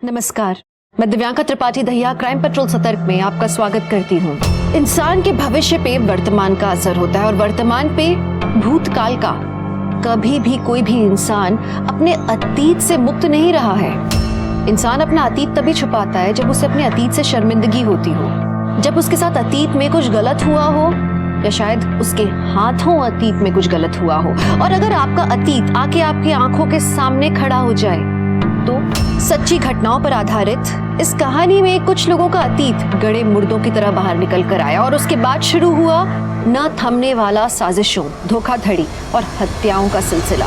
नमस्कार, मैं Divyanka Tripathi Dahiya crime petrol सतर्क में आपका स्वागत करती हूँ। इंसान के भविष्य पे वर्तमान का असर होता है और वर्तमान पे भूतकाल का। कभी भी कोई भी इंसान अपने अतीत से मुक्त नहीं रहा है। इंसान अपना अतीत तभी छुपाता है जब उसे अपने अतीत से शर्मिंदगी होती हो, जब उसके साथ अतीत में कुछ गलत हुआ हो या शायद उसके हाथों अतीत में कुछ गलत हुआ हो। और अगर आपका अतीत आके आपकी आंखों के सामने खड़ा हो जाए तो सच्ची घटनाओं पर आधारित इस कहानी में कुछ लोगों का अतीत गड़े मुर्दों की तरह बाहर निकल कर आया और उसके बाद शुरू हुआ न थमने वाला साजिशों, धोखाधड़ी और हत्याओं का सिलसिला।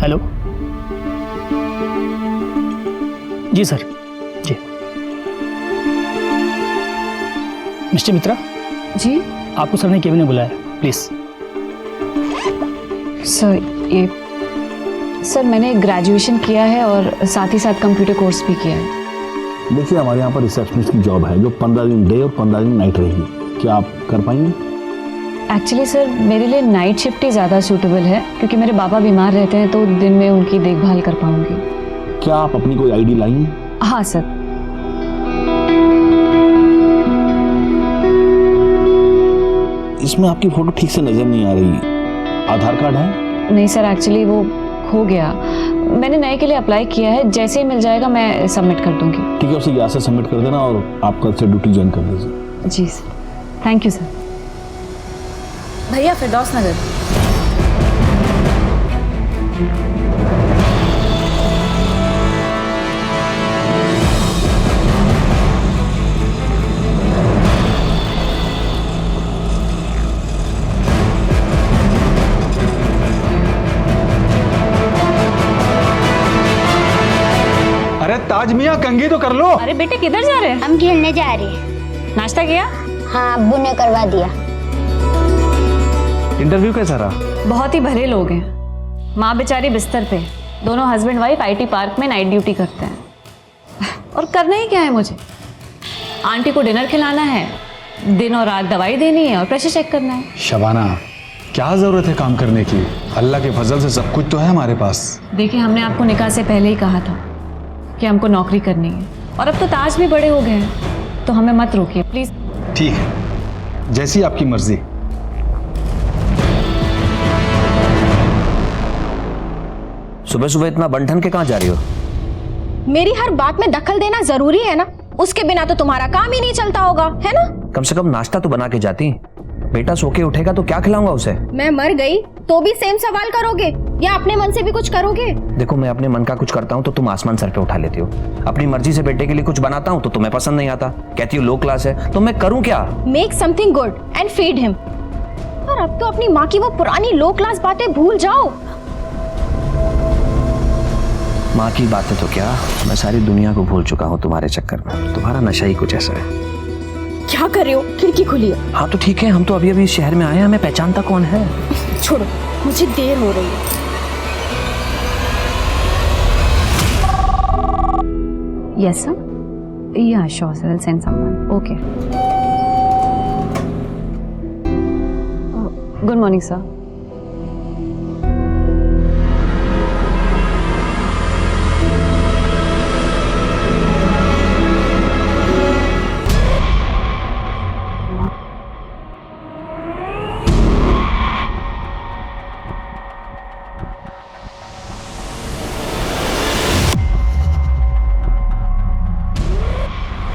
हेलो जी सर, जी मिस्टर मित्रा जी आपको सर ने केबिन में बुलाया, प्लीज। सर मैंने ग्रेजुएशन किया है और साथ ही साथ कंप्यूटर कोर्स भी किया है। देखिए, हमारे यहाँ पर रिसेप्शनिस्ट की जॉब है जो 15 दिन डे और 15 दिन नाइट रहेगी। क्या आप कर पाएंगे? एक्चुअली सर मेरे लिए नाइट शिफ्ट ही ज़्यादा सूटेबल है क्योंकि मेरे पापा बीमार रहते हैं तो दिन में उनकी देखभाल कर पाऊंगी। क्या आप अपनी कोई आईडी लाई? हाँ सर। इसमें आपकी फोटो ठीक से नजर नहीं आ रही। आधार कार्ड है? नहीं सर, एक्चुअली वो खो गया। मैंने नए के लिए अप्लाई किया है, जैसे ही मिल जाएगा मैं सबमिट कर दूंगी। ठीक है, उसे यहाँ से सबमिट कर देना और आप कल से ड्यूटी ज्वाइन कर दीजिए। जी सर, थैंक यू सर। भैया फिरदौस नगर। अरे ताज मियां, कंघी तो कर लो। अरे बेटे किधर जा रहे हैं? हम खेलने जा रहे हैं। नाश्ता किया? हाँ, अब्बू ने करवा दिया। इंटरव्यू कैसा रहा? बहुत ही भले लोग हैं। माँ बेचारी बिस्तर पे, दोनों हस्बैंड वाइफ आईटी पार्क में नाइट ड्यूटी करते हैं। और करना ही क्या है मुझे? आंटी को डिनर खिलाना है, दिन और रात दवाई देनी है और प्रेशर चेक करना है। शबाना, क्या जरूरत है काम करने की? अल्लाह के फजल से सब कुछ तो है हमारे पास। देखिए, हमने आपको निकाह से पहले ही कहा था कि हमको नौकरी करनी है और अब तो ताज भी बड़े हो गए हैं, तो हमें मत रोकिए प्लीज। ठीक है, जैसी आपकी मर्जी। सुबह सुबह इतना बंठन के कहाँ जा रही हो? मेरी हर बात में दखल देना जरूरी है ना? उसके बिना तो तुम्हारा काम ही नहीं चलता होगा, है ना? कम से कम नाश्ता तो बना के जाती। बेटा सो के उठेगा तो क्या खिलाऊंगा उसे? मैं मर गई तो भी सेम सवाल करोगे या अपने मन से भी कुछ करोगे? देखो, मैं अपने मन का कुछ करता हूँ तो तुम आसमान सर पे उठा लेती हो। अपनी मर्जी से बेटे के लिए कुछ बनाता हूँ तो तुम्हें पसंद नहीं आता, कहती हो लो क्लास है। तो मैं करूँ क्या? Make something good and feed him. और अब तो अपनी माँ की वो पुरानी लो क्लास बातें भूल जाओ। माँ की बातें तो क्या, मैं सारी दुनिया को भूल चुका हूँ तुम्हारे चक्कर में। तुम्हारा नशा ही कुछ ऐसा है। क्या कर रहे हो? खिड़की खुली है। हाँ तो ठीक है, हम तो अभी अभी इस शहर में आए हैं, हमें पहचानता कौन है? छोड़ो, मुझे देर हो रही है। Yes, sir. Yeah, sure, sir. I'll send someone. Okay. Good morning, sir.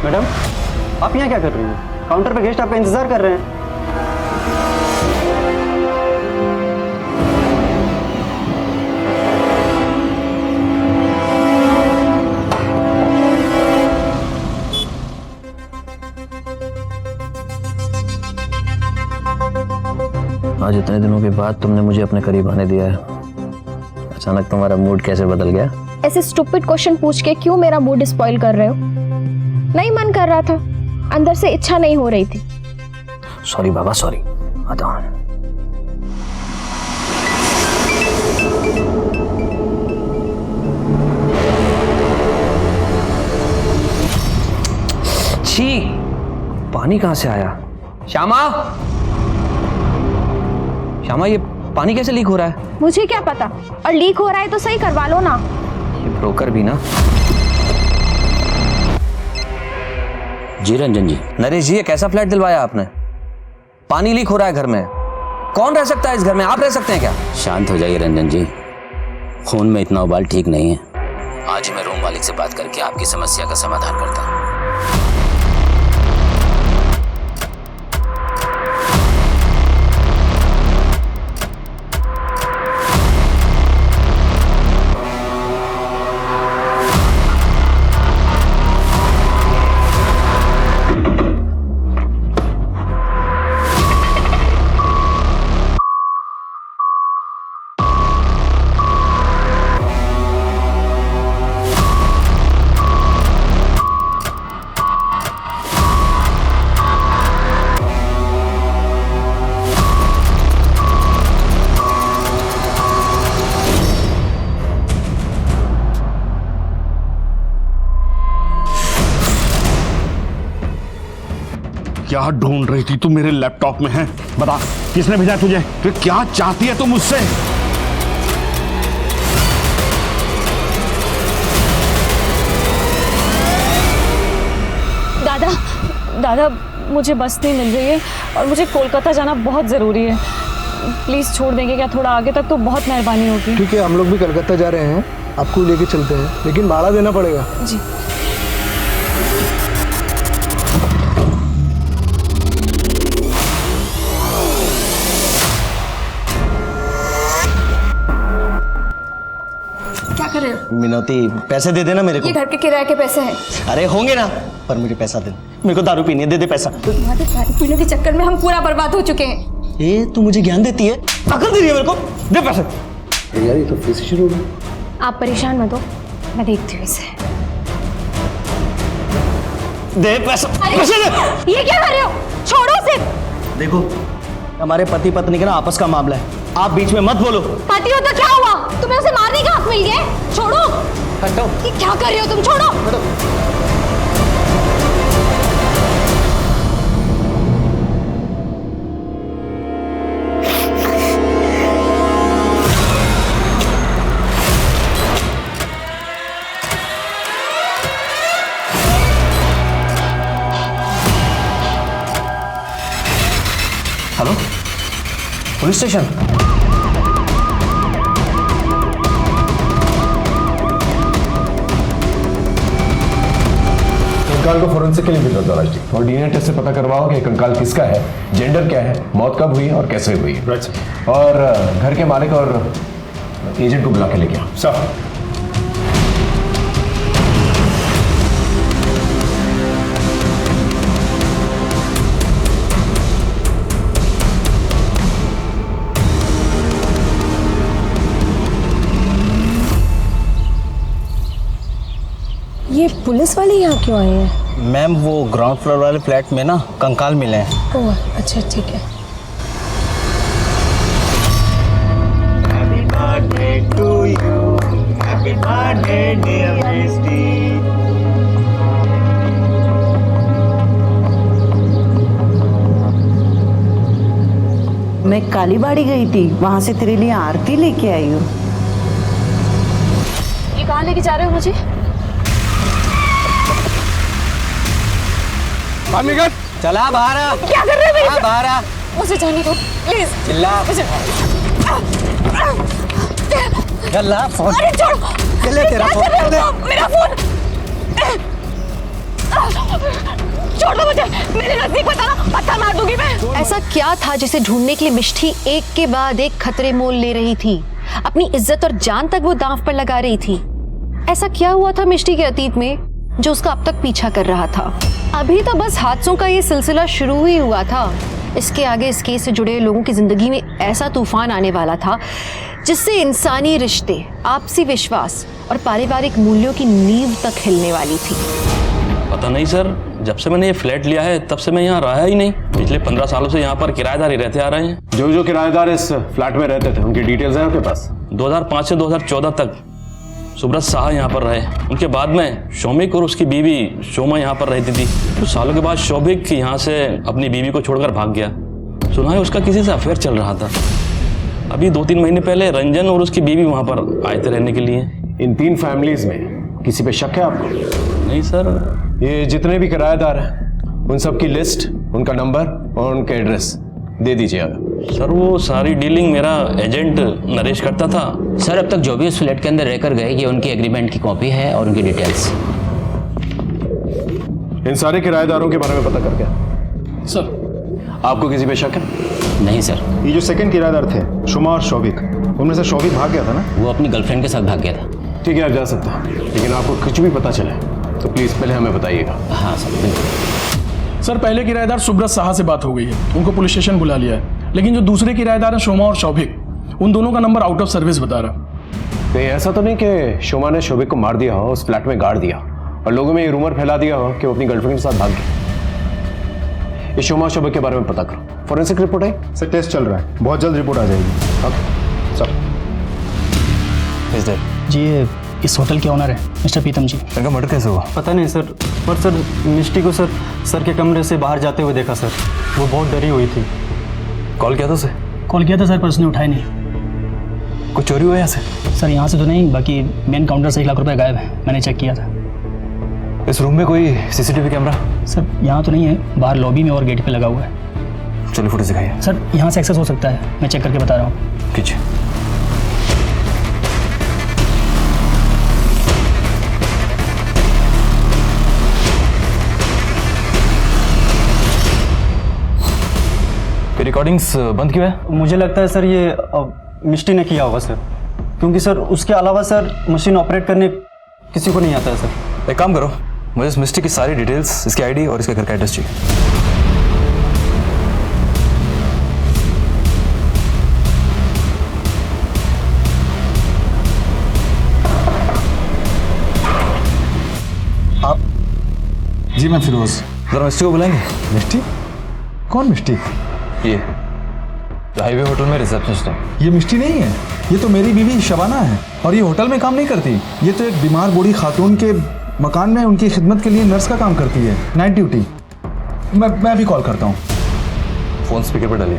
Madam, आप यहाँ क्या कर रही हैं? काउंटर पे गेस्ट आपका इंतजार कर रहे हैं। आज इतने दिनों के बाद तुमने मुझे अपने करीब आने दिया है। अचानक तुम्हारा मूड कैसे बदल गया? ऐसे स्टूपिड क्वेश्चन पूछ के क्यों मेरा मूड स्पॉइल कर रहे हो? नहीं मन कर रहा था, अंदर से इच्छा नहीं हो रही थी। सॉरी बाबा, सॉरी। आता हूँ। छी, पानी कहां से आया? श्यामा, श्यामा, ये पानी कैसे लीक हो रहा है? मुझे क्या पता, और लीक हो रहा है तो सही करवा लो ना। ये ब्रोकर भी ना। जी रंजन जी। नरेश जी, ये कैसा फ्लैट दिलवाया आपने? पानी लीक हो रहा है घर में। कौन रह सकता है इस घर में? आप रह सकते हैं क्या? शांत हो जाइए रंजन जी, खून में इतना उबाल ठीक नहीं है। आज ही मैं रूम मालिक से बात करके आपकी समस्या का समाधान करता हूँ। क्या ढूंढ रही थी तू मेरे लैपटॉप में? है बता, किसने भेजा तुझे? कि क्या चाहती है तू मुझसे? दादा, मुझे बस नहीं मिल रही है और मुझे कोलकाता जाना बहुत ज़रूरी है। प्लीज़ छोड़ देंगे क्या? थोड़ा आगे तक तो बहुत मेहरबानी होगी। ठीक है, हम लोग भी कलकत्ता जा रहे हैं, आपको लेके चलते हैं, लेकिन भाड़ा देना पड़ेगा। जी। क्या कर रहे हो? मिनोती, पैसे दे देना मेरे को। ये घर के किराए के पैसे हैं। अरे होंगे ना, पर मुझे पैसा दे। मेरे को दारू पीनी है, दे दे पैसा। तुम्हारे दारू पीने के चक्कर में हम पूरा बर्बाद हो चुके हैं। ये तू मुझे ज्ञान देती है? अकल दे रही है मेरे को? दे पैसे। यार ये तो फिर से शुरू हो गया। आप परेशान मत हो, मैं देखती हूँ इसे। दे पैसा, पैसे दे। ये क्या कर रहे हो? छोड़ो इसे। देखो, हमारे पति पत्नी का ना आपस का मामला है, आप बीच में मत बोलो। पति हो तो क्या हुआ? तुम्हें उसे मारने का हक मिल गया? छोड़ो। हटो। ये क्या कर रहे हो तुम? छोड़ो। Hello, police station. कंकाल को फोरेंसिक के लिए भेज दो राज जी, और डीएनए टेस्ट से पता करवाओ कि कंकाल किसका है, जेंडर क्या है, मौत कब हुई और कैसे हुई है। और घर के मालिक और एजेंट को बुला के लेके आओ। सर। ये पुलिस वाले यहाँ क्यों आए हैं? मैम, वो ग्राउंड फ्लोर वाले फ्लैट में ना कंकाल मिले हैं। ओह अच्छा, ठीक है। मैं कालीबाड़ी गई थी, वहां से तेरे लिए आरती लेके आई हूँ। ये कहाँ लेके जा रहे हो मुझे? चला बाहर आ। क्या कर रहे हो मेरे? बाहर आ। मुझे जाने दो प्लीज। चिल्ला। चला फोन। अरे छोड़ो। ले तेरा फोन। मेरा फोन। छोड़ो मुझे, मेरे नजदीक मत आना, पत्थर मार दूंगी मैं। ऐसा क्या था जिसे ढूंढने के लिए मिष्टी एक के बाद एक खतरे मोल ले रही थी? अपनी इज्जत और जान तक वो दांव पर लगा रही थी। ऐसा क्या हुआ था मिष्टी के अतीत में जो उसका अब तक पीछा कर रहा था? अभी तो बस हादसों का ये सिलसिला शुरू ही हुआ था। इसके आगे इस केस से जुड़े लोगों की जिंदगी में ऐसा तूफान आने वाला था जिससे इंसानी रिश्ते, आपसी विश्वास और पारिवारिक मूल्यों की नींव तक हिलने वाली थी। पता नहीं सर, जब से मैंने ये फ्लैट लिया है तब से मैं यहाँ रहा ही नहीं। पिछले 15 सालों से यहाँ पर किराएदार ही रहते आ रहे हैं। जो किराएदार इस फ्लैट में रहते थे उनकी डिटेल्स हैं आपके पास? 2005 से 2014 तक सुब्रत शाह यहाँ पर रहे। उनके बाद में शौमिक और उसकी बीवी शोमा यहाँ पर रहती थी। कुछ सालों के बाद शौमिक यहाँ से अपनी बीवी को छोड़कर भाग गया। सुना है उसका किसी से अफेयर चल रहा था। अभी 2-3 महीने पहले रंजन और उसकी बीवी वहाँ पर आए थे रहने के लिए। इन 3 फैमिलीज में किसी पे शक है आपको? नहीं सर। ये जितने भी किराएदार हैं उन सब की लिस्ट, उनका नंबर और उनके एड्रेस दे दीजिएगा। सर वो सारी डीलिंग मेरा एजेंट नरेश करता था। सर अब तक जो भी उस फ्लैट के अंदर रहकर गए ये उनकी एग्रीमेंट की कॉपी है और उनकी डिटेल्स। इन सारे किराएदारों के बारे में पता करके सर आपको किसी पे शक है? नहीं सर। ये जो सेकंड किराएदार थे शुमा और शौविक, उनमें से शौविक भाग गया था ना? वो अपनी गर्लफ्रेंड के साथ भाग गया था। ठीक है, आप जा सकते हैं, लेकिन आपको कुछ भी पता चले तो प्लीज़ पहले हमें बताइएगा। हाँ सर बिल्कुल। सर पहले किराएदार सुब्रत साहा से बात हो गई है, उनको पुलिस स्टेशन बुला लिया है, लेकिन जो दूसरे किराएदार हैं शोमा और शौभिक, उन दोनों का नंबर आउट ऑफ सर्विस बता रहा। कहीं ऐसा तो नहीं कि शोमा ने शौभिक को मार दिया हो, उस फ्लैट में गाड़ दिया और लोगों में ये रूमर फैला दिया हो कि वो अपनी गर्लफ्रेंड के साथ भाग गया? ये शोमा और शौभिक के बारे में पता करो। फॉरेंसिक रिपोर्ट है सर, टेस्ट चल रहा है, बहुत जल्द रिपोर्ट आ जाएगी। Okay sir. जी ये इस होटल के ऑनर है मिस्टर प्रीतम जी। इनका मर्डर कैसे हुआ? पता नहीं सर, पर सर मिष्टी को सर के कमरे से बाहर जाते हुए देखा सर। वो बहुत डरी हुई थी। कॉल किया था उसे? कॉल किया था सर पर उसने उठाया नहीं। कुछ चोरी हुआ यहाँ से? सर यहाँ से तो नहीं, बाकी मेन काउंटर से 1 लाख रुपए गायब है, मैंने चेक किया था। इस रूम में कोई सीसीटीवी कैमरा? सर यहाँ तो नहीं है, बाहर लॉबी में और गेट पे लगा हुआ है। चलिए फुटेज दिखाइए। सर यहाँ से एक्सेस हो सकता है, मैं चेक करके बता रहा हूँ। कीजिए। रिकॉर्डिंग्स बंद क्यों है? मुझे लगता है सर ये मिष्टी ने किया होगा सर, क्योंकि सर उसके अलावा सर मशीन ऑपरेट करने किसी को नहीं आता है सर। एक काम करो, मुझे इस मिष्टी की सारी डिटेल्स, इसकी आईडी और इसके घर का एड्रेस चाहिए। आप? जी मैं फिरोज। जरा मिष्टी को बुलाएंगे। मिष्टी? कौन मिष्टी? ये जो हाईवे होटल में रिसेप्शनिस्ट है। ये मिष्टी नहीं है, ये तो मेरी बीवी शबाना है और ये होटल में काम नहीं करती। ये तो एक बीमार बूढ़ी खातून के मकान में उनकी खिदमत के लिए नर्स का काम करती है, नाइट ड्यूटी। मैं भी कॉल करता हूँ। फोन स्पीकर पर डालिए।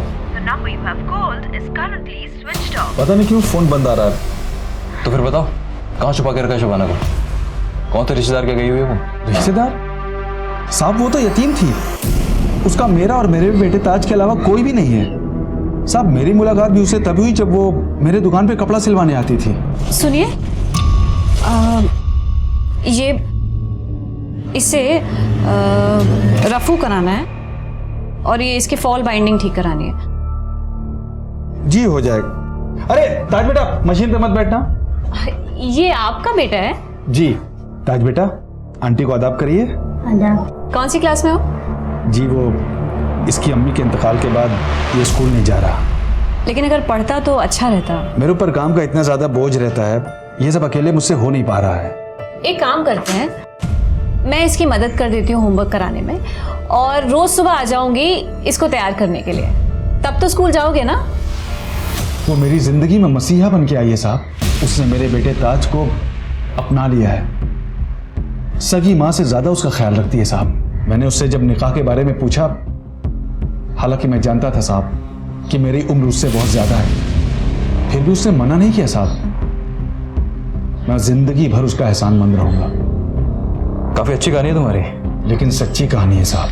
पता नहीं क्यों फोन बंद आ रहा है। तो फिर बताओ कहाँ छुपा के रखा है शबाना को? कौन थे रिश्तेदार के गई हुई है वो? रिश्तेदार? साहब वो तो यतीम थी, उसका मेरा और मेरे बेटे ताज के अलावा कोई भी नहीं है। साहब मेरी मुलाकात भी उससे तब हुई जब वो मेरे दुकान पे कपड़ा सिलवाने आती थी। सुनिए, ये इसे रफू कराना है और ये इसकी फॉल बाइंडिंग ठीक करानी है। जी हो जाएगा। अरे ताज बेटा मशीन पे मत बैठना। ये आपका बेटा है? जी ताज बेटा, आंटी को आदाब करिए। कौन सी क्लास में हो? जी वो इसकी अम्मी के इंतकाल के बाद ये स्कूल नहीं जा रहा। लेकिन अगर पढ़ता तो अच्छा रहता। मेरे ऊपर काम का इतना ज्यादा बोझ रहता है, ये सब अकेले मुझसे हो नहीं पा रहा है। एक काम करते हैं, मैं इसकी मदद कर देती हूँ होमवर्क कराने में और रोज सुबह आ जाऊंगी इसको तैयार करने के लिए। तब तो स्कूल जाओगे ना? वो मेरी जिंदगी में मसीहा बन के आई है साहब। उसने मेरे बेटे ताज को अपना लिया है, सगी माँ से ज्यादा उसका ख्याल रखती है साहब। मैंने उससे जब निकाह के बारे में पूछा, हालांकि मैं जानता था साहब कि मेरी उम्र उससे बहुत ज्यादा है, फिर भी उसने मना नहीं किया साहब। मैं जिंदगी भर उसका एहसानमंद रहूंगा। काफी अच्छी कहानी है तुम्हारी, लेकिन सच्ची कहानी है साहब।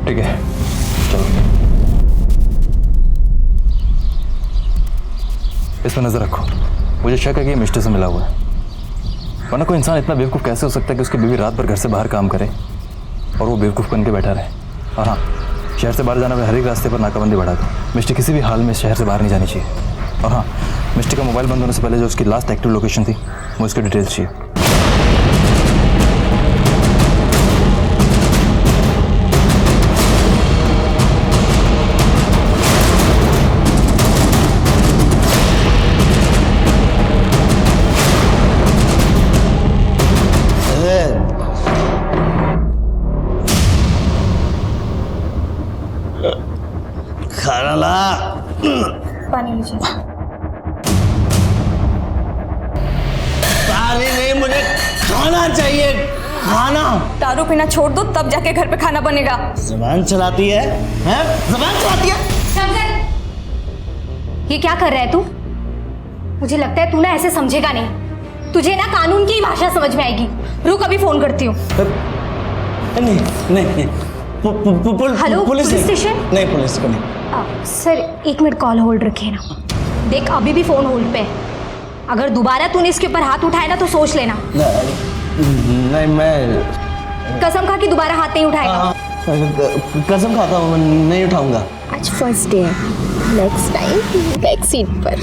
ठीक है चलो, इस पर नजर रखो। मुझे शक है कि ये मिष्टी से मिला हुआ है, वरना कोई इंसान इतना बेवकूफ़ कैसे हो सकता है कि उसकी बीवी रात भर घर से बाहर काम करे और वो बेवकूफ़ बन के बैठा रहे। और हाँ, शहर से बाहर जाना हर एक रास्ते पर नाकाबंदी बढ़ा दो। मिष्टी किसी भी हाल में शहर से बाहर नहीं जानी चाहिए। और हाँ, मिष्टी का मोबाइल बंद होने से पहले जो उसकी लास्ट एक्टिव लोकेशन थी, मुझे उसकी डिटेल्स चाहिए। खाना ला। पानी लीजिए। पानी नहीं, मुझे खाना चाहिए, खाना। दारू पीना छोड़ दो तब जाके घर पे खाना बनेगा। ज़बान चलाती है, हैं? ज़बान चलाती है। ये क्या कर रहा है तू? मुझे लगता है तू ना ऐसे समझेगा नहीं। तुझे ना कानून की भाषा समझ में आएगी। रुक, अभी फोन करती हूँ। नहीं नहीं, हेलो, पुलिस स्टेशन? नहीं, पुलिस को नहीं। सर 1 मिनट कॉल होल्ड रखिए ना। देख, अभी भी फोन होल्ड पे है। अगर दोबारा तूने इसके ऊपर हाथ उठाया ना तो सोच लेना। नहीं, मैं कसम खा कि दोबारा हाथ नहीं उठाएगा। कसम खाता हूँ, मैं नहीं उठाऊंगा। आज फर्स्ट डे है, नेक्स्ट टाइम बैक सीट पर।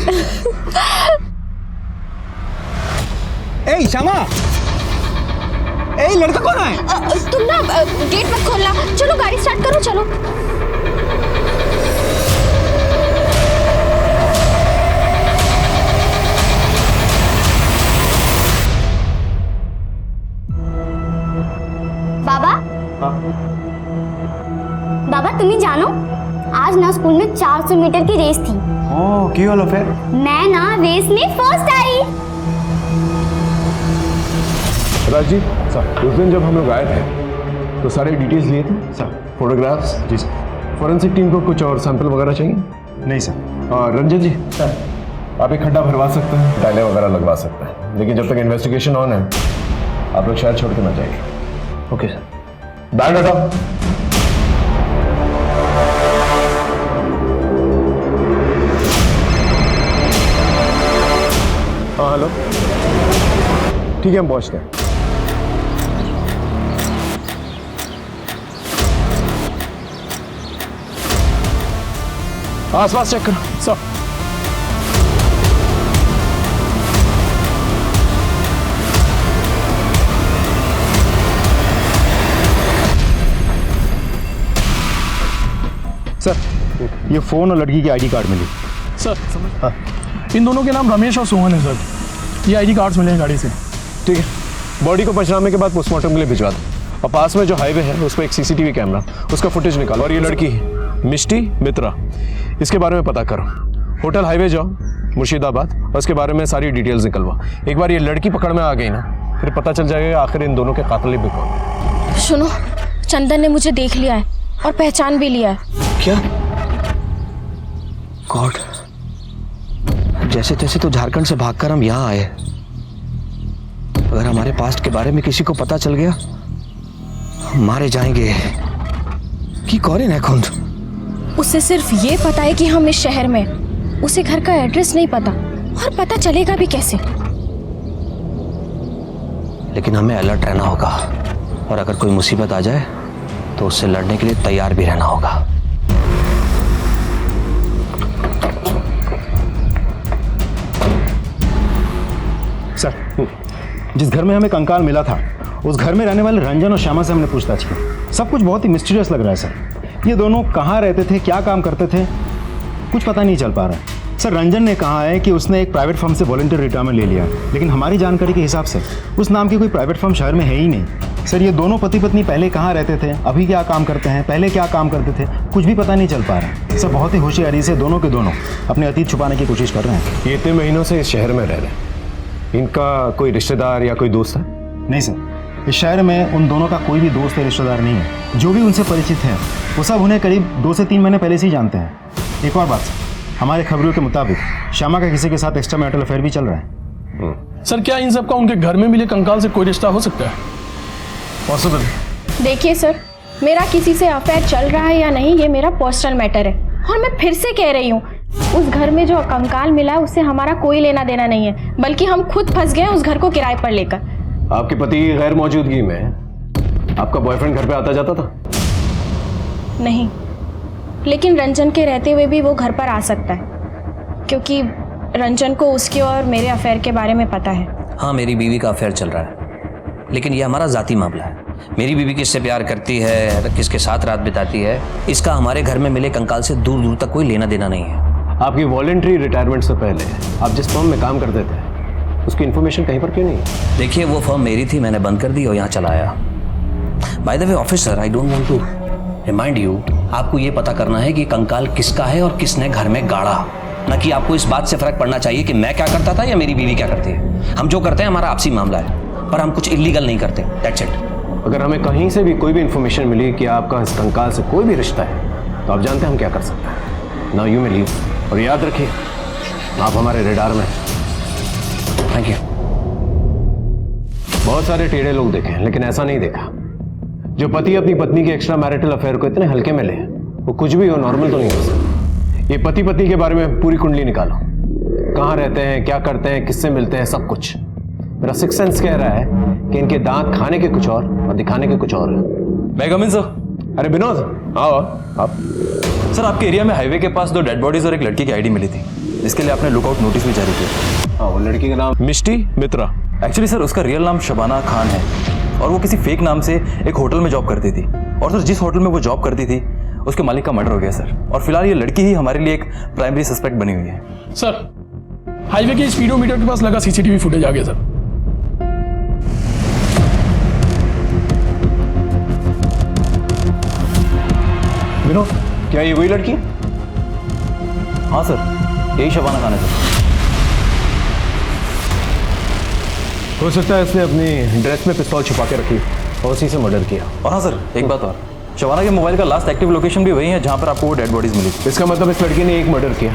ए श्यामा, ए लड़का कौन है? तुम ना गेट मत खोलना। चलो गाड़ी स्टार्ट करो, चलो। बाबा, बाबा तुम्हें जानो, आज ना स्कूल में 400 मीटर की रेस थी। ओह, क्यों वाला फिर? मैं ना रेस में फर्स्ट आई। राज जी सर, उस दिन जब हम लोग आए थे तो सारे डिटेल्स लिए थे सर, फोटोग्राफ्स। जी सर। फॉरेंसिक टीम को कुछ और सैंपल वगैरह चाहिए? नहीं सर। और रंजन जी सर, आप एक खड्डा भरवा सकते हैं, टाइलें वगैरह लगवा सकते हैं, लेकिन जब तक इन्वेस्टिगेशन ऑन है आप लोग शहर छोड़ के ना जाइए। Okay sir. बैंड हटाओ। हाँ हेलो, ठीक है हम पहुंचते हैं। आसपास चेक करो सर। सर, ये फोन और लड़की की आईडी कार्ड मिली। सर इन दोनों के नाम रमेश और सोहन है सर। ये आईडी कार्ड्स मिले हैं गाड़ी से। ठीक है, बॉडी को पंचनामे के बाद पोस्टमार्टम के लिए भिजवा दो, और पास में जो हाईवे है उस पर एक सीसीटीवी कैमरा, उसका फुटेज निकालो। और ये लड़की मिष्टी मित्रा, इसके बारे में पता करो। होटल हाईवे जाओ मुर्शिदाबाद, और उसके बारे में सारी डिटेल्स निकलवा। एक बार ये लड़की पकड़ में आ गई ना, फिर पता चल जाएगा आखिर इन दोनों के कातिल भी कौन। सुनो, चंदन ने मुझे देख लिया है और पहचान भी लिया है। क्या? गॉड, जैसे तैसे तो झारखंड से भागकर हम यहाँ आए। अगर हमारे पास्ट के बारे में किसी को पता चल गया, हम मारे जाएंगे। कि कौन है खुद? उसे सिर्फ ये पता है कि हम इस शहर में, उसे घर का एड्रेस नहीं पता, और पता चलेगा भी कैसे? लेकिन हमें अलर्ट रहना होगा, और अगर कोई मुसीबत आ जाए तो उससे लड़ने के लिए तैयार भी रहना होगा। सर, जिस घर में हमें कंकाल मिला था, उस घर में रहने वाले रंजन और श्यामा से हमने पूछताछ की। सब कुछ बहुत ही मिस्टीरियस लग रहा है सर। ये दोनों कहाँ रहते थे, क्या काम करते थे, कुछ पता नहीं चल पा रहा है। सर, रंजन ने कहा है कि उसने एक प्राइवेट फर्म से वॉलंटियर रिटायरमेंट ले लिया, लेकिन हमारी जानकारी के हिसाब से उस नाम की कोई प्राइवेट फर्म शहर में है ही नहीं। सर, ये दोनों पति पत्नी पहले कहाँ रहते थे, अभी क्या काम करते हैं, पहले क्या काम करते थे, कुछ भी पता नहीं चल पा रहा है। सर, बहुत ही होशियारी से दोनों के दोनों अपने अतीत छुपाने की कोशिश कर रहे हैं। ये इतने महीनों से इस शहर में रह रहे हैं, इनका कोई रिश्तेदार या कोई दोस्त है? नहीं सर, इस शहर में उन दोनों का कोई भी दोस्त या रिश्तेदार नहीं है। जो भी उनसे परिचित हैं वो सब उन्हें करीब 2 से 3 महीने पहले से ही जानते हैं। एक और बात, हमारे खबरों के मुताबिक श्यामा का किसी के साथ एक्स्ट्रा मैरिटल अफेयर भी चल रहा है। सर क्या इन सब का उनके घर में मिले कंकाल से कोई रिश्ता हो सकता है? पॉसिबल? देखिए सर, मेरा किसी से अफेयर चल रहा है या नहीं, ये मेरा पर्सनल मैटर है। और मैं फिर से कह रही हूँ, उस घर में जो कंकाल मिला है उससे हमारा कोई लेना देना नहीं है, बल्कि हम खुद फंस गए उस घर को किराए पर लेकर। आपके पति की गैर मौजूदगी में आपका बॉयफ्रेंड घर पे आता जाता था? नहीं, लेकिन रंजन के रहते हुए भी वो घर पर आ सकता है, क्योंकि रंजन को उसके और मेरे अफेयर के बारे में पता है। हाँ, मेरी बीवी का अफेयर चल रहा है, लेकिन ये हमारा जाती मामला है। मेरी बीवी किससे प्यार करती है, किसके साथ रात बिताती है, इसका हमारे घर में मिले कंकाल से दूर दूर तक कोई लेना देना नहीं है। आपकी वॉलंटरी रिटायरमेंट से पहले आप जिस फर्म में काम करते थे उसकी इन्फॉर्मेशन कहीं पर क्यों नहीं है? देखिए, वो फर्म मेरी थी, मैंने बंद कर दी और यहाँ चला आया। By the way officer, I don't want to remind you, आपको ये पता करना है कि कंकाल किसका है और किसने घर में गाड़ा, न कि आपको इस बात से फर्क पड़ना चाहिए कि मैं क्या करता था या मेरी बीवी क्या करती है। हम जो करते हैं हमारा आपसी मामला है, पर हम कुछ इलीगल नहीं करते। That's it. अगर हमें कहीं से भी कोई भी इन्फॉर्मेशन मिली कि आपका इस कंकाल से कोई भी रिश्ता है, तो आप जानते हैं हम क्या कर सकते हैं। Now you may leave. और याद रखिए, आप हमारे रेडार में। Thank you. बहुत सारे टेढ़े लोग देखे हैं, लेकिन ऐसा नहीं देखा जो पति अपनी पत्नी के एक्स्ट्रा मैरिटल अफेयर को इतने हल्के में ले। वो कुछ भी हो, नॉर्मल तो नहीं हो सकता। ये पति पत्नी के बारे में पूरी कुंडली निकालो, कहाँ रहते हैं, क्या करते हैं, किससे मिलते हैं, सब कुछ। मेरा सिक्स सेंस कह रहा है कि इनके दांत खाने के कुछ और दिखाने के कुछ और है। मैं कम इन सर। अरे विनोद आओ आप। सर आपके एरिया में हाईवे के पास 2 डेड बॉडीज और एक लड़की की आईडी मिली थी, इसके लिए आपने लुकआउट नोटिस भी जारी किया। हाँ, वो लड़की का नाम मिष्टी मित्रा। एक्चुअली सर उसका रियल नाम शबाना खान है और वो किसी फेक नाम से एक होटल में जॉब करती थी। और सर जिस होटल में वो जॉब करती थी उसके मालिक का मर्डर हो गया सर। और फिलहाल ये लड़की ही हमारे लिए एक प्राइमरी सस्पेक्ट बनी हुई है। सर हाईवे के स्पीडोमीटर के पास लगा सीसीटीवी फुटेज आ गया सर। विनोद, क्या ये वही लड़की? हाँ सर, यही शबाना खान है सर। हो सकता है इसने अपनी ड्रेस में पिस्तौल छुपा के रखी और उसी से मर्डर किया। और हाँ सर, एक बात और, शबाना के मोबाइल का लास्ट एक्टिव लोकेशन भी वही है जहाँ पर आपको वो डेड बॉडीज मिली थी। इसका मतलब इस लड़की ने एक मर्डर किया,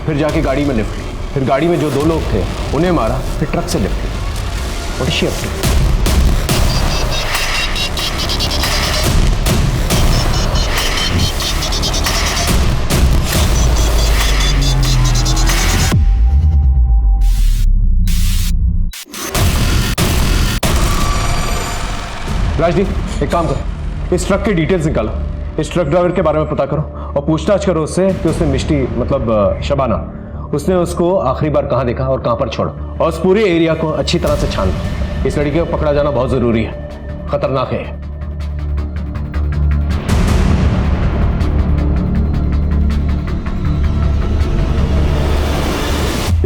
फिर जाके गाड़ी में लिफ्ट ली, फिर गाड़ी में जो 2 लोग थे उन्हें मारा, फिर ट्रक से लिफ्ट ली। What is she up to? Rajdeep एक काम करो, इस ट्रक के डिटेल्स निकालो, इस ट्रक ड्राइवर के बारे में पता करो और पूछताछ करो उससे कि उसने मिष्टी मतलब शबाना, उसने उसको आखिरी बार कहाँ देखा और कहाँ पर छोड़ा। और उस पूरे एरिया को अच्छी तरह से छान लो। इस लड़की को पकड़ा जाना बहुत जरूरी है, खतरनाक है।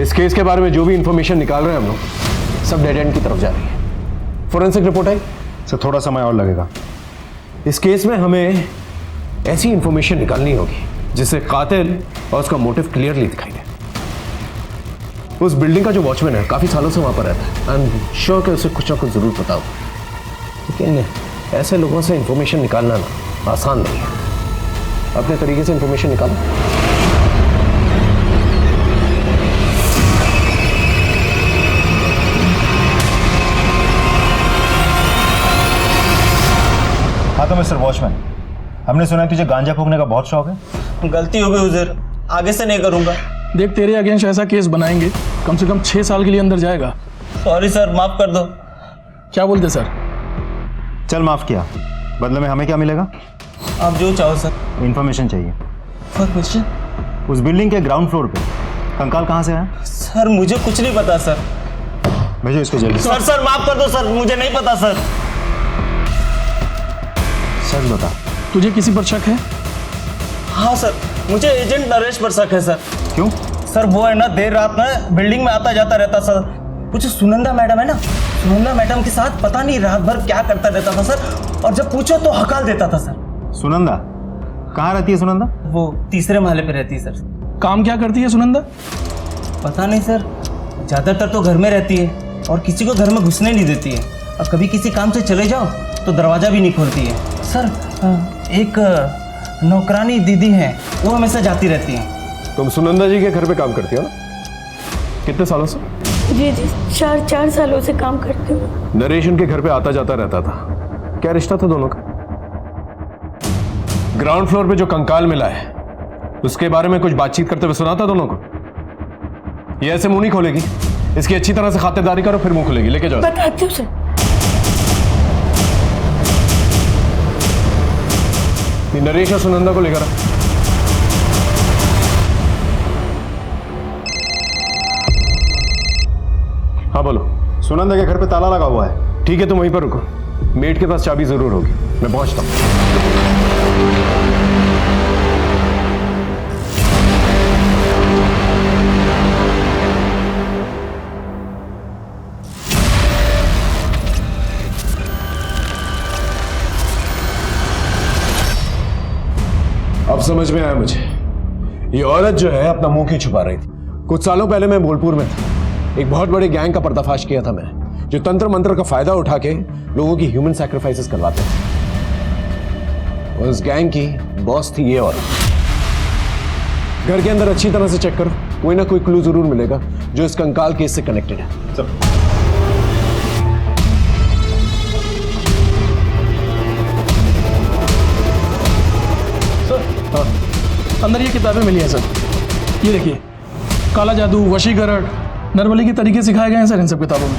इस केस के बारे में जो भी इंफॉर्मेशन निकाल रहे हैं हम लोग, सब डेड एंड की तरफ जा रही है। फोरेंसिक रिपोर्ट आई सर, थोड़ा समय और लगेगा। इस केस में हमें ऐसी इंफॉर्मेशन निकालनी होगी जिससे कातिल और उसका मोटिव क्लियरली दिखाई दे। उस बिल्डिंग का जो वॉचमैन है काफी सालों से वहां पर रहता है। आई एम श्योर कि उसे कुछ ना कुछ जरूर पता होगा, लेकिन ऐसे लोगों से इंफॉर्मेशन निकालना ना आसान नहीं है। अपने तरीके से इंफॉर्मेशन निकालो। हाँ तो मिस्टर वॉचमैन, हमने सुना है तुझे गांजा फूकने का बहुत शौक है। गलती हो गई हुजूर, आगे से नहीं करूंगा। देख तेरे अगेंस्ट ऐसा केस बनाएंगे कम से कम 6 साल के लिए अंदर जाएगा। सॉरी सर, माफ कर दो। क्या बोलते सर? चल माफ किया, बदले में हमें क्या मिलेगा? आप जो चाहो सर। इन्फॉर्मेशन चाहिए। क्वेश्चन? उस बिल्डिंग के ग्राउंड फ्लोर पे कंकाल कहाँ से आया? सर मुझे कुछ नहीं पता सर। भेजो इसको जल्दी। सर माफ कर दो सर, मुझे नहीं पता सर। सच बता। तुझे किसी पर शक है? हाँ सर, मुझे एजेंट नरेश पर शक है सर। क्यों? सर वो है ना, देर रात में बिल्डिंग में आता जाता रहता सर। वो जो सुनंदा मैडम है ना, सुनंदा मैडम के साथ पता नहीं रात भर क्या करता रहता था सर, और जब पूछो तो हकाल देता था सर। सुनंदा कहाँ रहती है? सुनंदा वो 3रे महले पे रहती है सर। काम क्या करती है सुनंदा? पता नहीं सर, ज्यादातर तो घर में रहती है और किसी को घर में घुसने नहीं देती है, और कभी किसी काम से चले जाओ तो दरवाजा भी नहीं खोलती है सर। एक नौकरानी दीदी है, वो हमेशा जाती रहती है। तुम सुनंदा जी के घर पे काम करती हो ना? कितने सालों से? जी 4 सालों से काम करती हूँ। नरेश उनके घर पे आता जाता रहता था, क्या रिश्ता था दोनों का? ग्राउंड फ्लोर पे जो कंकाल मिला है उसके बारे में कुछ बातचीत करते हुए सुना था दोनों को? ये ऐसे मुंह नहीं खोलेगी, इसकी अच्छी तरह से खातिरदारी करो फिर मुंह खोलेगी। लेके जाओ। बताती हूँ सर। नरेश और सुनंदा को लेकर हाँ बोलो। सुनंदा के घर पे ताला लगा हुआ है। ठीक है तुम वहीं पर रुको, मेट के पास चाबी जरूर होगी, मैं पहुंचता हूं। अब समझ में आया मुझे, ये औरत जो है अपना मुंह क्यों छुपा रही थी। कुछ सालों पहले मैं बोलपुर में था, एक बहुत बड़े गैंग का पर्दाफाश किया था मैंने, जो तंत्र मंत्र का फायदा उठा के लोगों की ह्यूमन सैक्रिफाइसेस करवाते थे। उस गैंग की बॉस थी ये औरत। घर के अंदर अच्छी तरह से चेक करो, कोई ना कोई क्लू जरूर मिलेगा जो इस कंकाल केस से कनेक्टेड है। सब हाँ, अंदर ये किताबें मिली हैं सर। ये देखिए, काला जादू, वशीकरण, नरबली के तरीके सिखाए गए हैं सर इन सब किताबों में।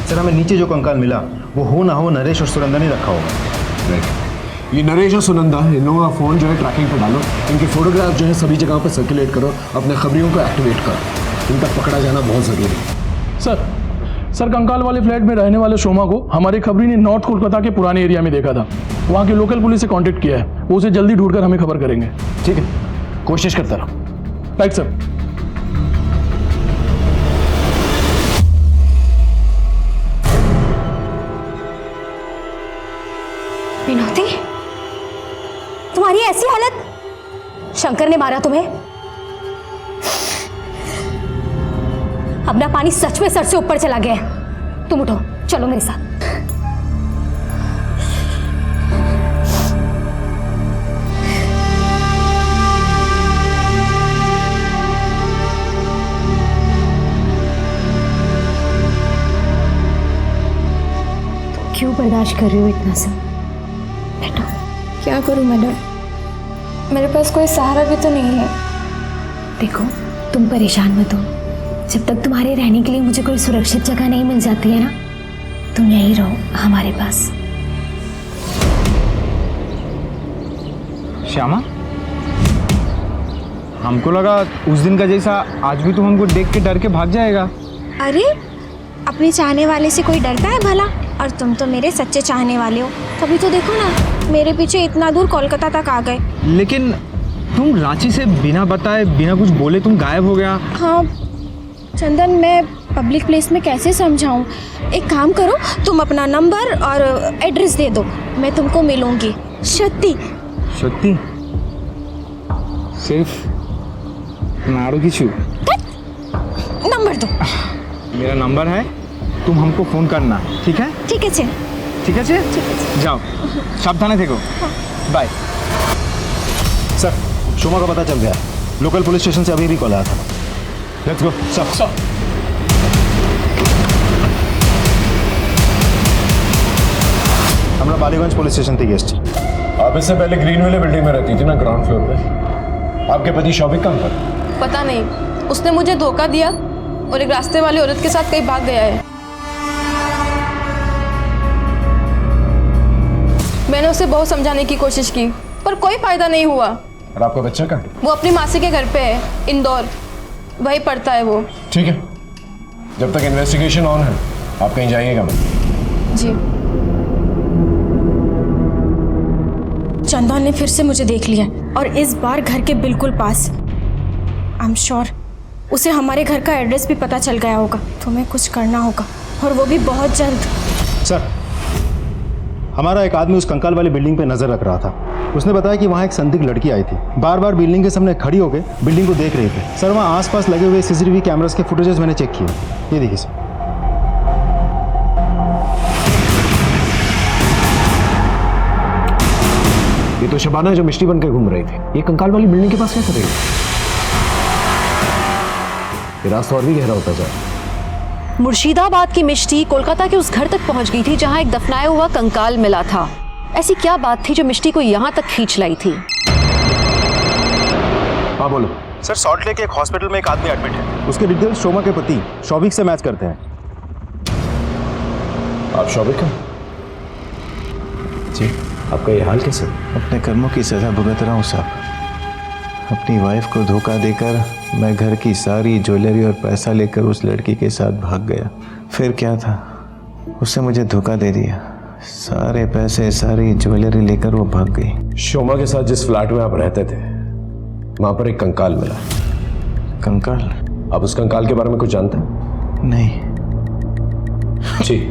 सर हमें नीचे जो कंकाल मिला वो हो ना हो नरेश और सुनंदा ने रखा होगा। ये नरेश और सुनंदा, इन लोगों का फोन जो है ट्रैकिंग पे डालो, इनके फोटोग्राफ जो है सभी जगहों पे सर्कुलेट करो, अपने खबरियों को एक्टिवेट करो। इनका पकड़ा जाना बहुत जरूरी है। सर कंकाल वाले फ्लैट में रहने वाले शोमा को हमारी खबरी ने नॉर्थ कोलकाता के पुराने एरिया में देखा था। वहाँ की लोकल पुलिस से कांटेक्ट किया है, वो उसे जल्दी ढूंढकर हमें खबर करेंगे। ठीक है, कोशिश करता रहो। Right sir. विनोदी, तुम्हारी ऐसी हालत, शंकर ने मारा तुम्हें? अपना पानी सच में सर से ऊपर चला गया है। तुम उठो, चलो मेरे साथ। तुम क्यों बर्दाश्त कर रही हो इतना सब? बैठो। क्या करूं मैडम, मेरे पास कोई सहारा भी तो नहीं है। देखो, तुम परेशान मत हो। जब तक तुम्हारे रहने के लिए मुझे कोई सुरक्षित जगह नहीं मिल जाती है ना, तुम यहीं रहो हमारे पास। श्यामा, हमको लगा उस दिन का जैसा आज भी तुम हमको देख के डर के भाग जाएगा। अरे, अपने चाहने वाले से कोई डरता है भला? और तुम तो मेरे सच्चे चाहने वाले हो। कभी तो देखो ना, मेरे पीछे इतना दूर कोलकाता तक आ गए। लेकिन तुम रांची से बिना बताए बिना कुछ बोले तुम गायब हो गया। हाँ चंदन, मैं पब्लिक प्लेस में कैसे समझाऊं? एक काम करो, तुम अपना नंबर और एड्रेस दे दो, मैं तुमको मिलूंगी। सत्ती सत्ती सिर्फ नाड़ू की छू। नंबर दो। मेरा नंबर है, तुम हमको फोन करना, ठीक है? ठीक है चल। ठीक है चल, जाओ, सावधान देखो। बाय। सर, शोमा का पता चल गया। लोकल पुलिस स्टेशन से अभी भी कॉल आया था। Let's go. सब हमारा बालीगंज पुलिस स्टेशन थी गेस्ट। आप इससे पहले ग्रीन वाले बिल्डिंग में रहती थी ना, ग्राउंड फ्लोर पे। आपके पति शौविक कहाँ पर? पता नहीं, उसने मुझे धोखा दिया और एक रास्ते वाली औरत के साथ कहीं भाग गया है। मैंने उसे बहुत समझाने की कोशिश की पर कोई फायदा नहीं हुआ। और आपका बच्चा कहाँ है? वो अपनी मासी के घर पे है, इंदौर, वहीं पढ़ता है वो। ठीक है, जब तक इन्वेस्टिगेशन ऑन है आप कहीं जाइएगा मत। जी। चंदन ने फिर से मुझे देख लिया और इस बार घर के बिल्कुल पास। आई एम श्योर उसे हमारे घर का एड्रेस भी पता चल गया होगा। तुम्हें कुछ करना होगा और वो भी बहुत जल्द। सर, हमारा एक आदमी उस कंकाल वाली बिल्डिंग पे नजर रख रहा था। उसने बताया कि वहाँ एक संदिग्ध लड़की आई थी, बार बार बिल्डिंग के सामने खड़ी होकर बिल्डिंग को देख रही थी। सर, वहाँ आसपास लगे हुए सीसीटीवी कैमरास के फुटेजेस मैंने चेक किए। ये देखिए सर। ये तो शबाना है जो मिष्टी बनकर घूम रही थी। ये कंकाल वाली बिल्डिंग के पास क्या करेगी? ये रास्ता और भी गहरा होता जा रहा है। मुर्शिदाबाद की मिष्टी कोलकाता के उस घर तक पहुंच गई थी जहां एक दफनाया हुआ कंकाल मिला था। ऐसी क्या बात थी जो मिष्टी को यहां तक खींच लाई थी? हाँ बोलो। सर, सॉल्ट लेक एक हॉस्पिटल में एक आदमी एडमिट है। उसके डिटेल्स शोमा के पति शौविक से मैच करते हैं। आप शौविक हैं? जी। आपका ये हाल कैसे? अपने कर्मों की सजा भुगत रहा हूँ साहब। अपनी वाइफ को धोखा देकर मैं घर की सारी ज्वेलरी और पैसा लेकर उस लड़की के साथ भाग गया। फिर क्या था, उसने मुझे धोखा दे दिया। सारे पैसे सारी ज्वेलरी लेकर वो भाग गई। शोमा के साथ जिस फ्लैट में आप रहते थे वहां पर एक कंकाल मिला। कंकाल? आप उस कंकाल के बारे में कुछ जानते हैं? नहीं। ठीक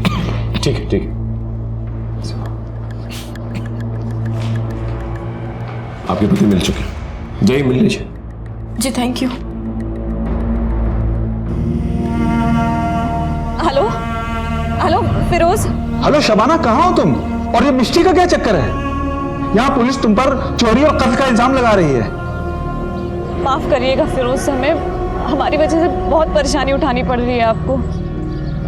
ठीक ठीक। आपके पति मिल चुके हैं, जाइए मिल लीजिए। जी thank you. Hello hello Firoz. Hello Shabana, कहाँ हो तुम? और ये मिष्टी का क्या चक्कर है? यहाँ पुलिस तुम पर चोरी और कत्ल का इल्जाम लगा रही है। माफ करिएगा फिरोज, हमें हमारी वजह से बहुत परेशानी उठानी पड़ रही है आपको।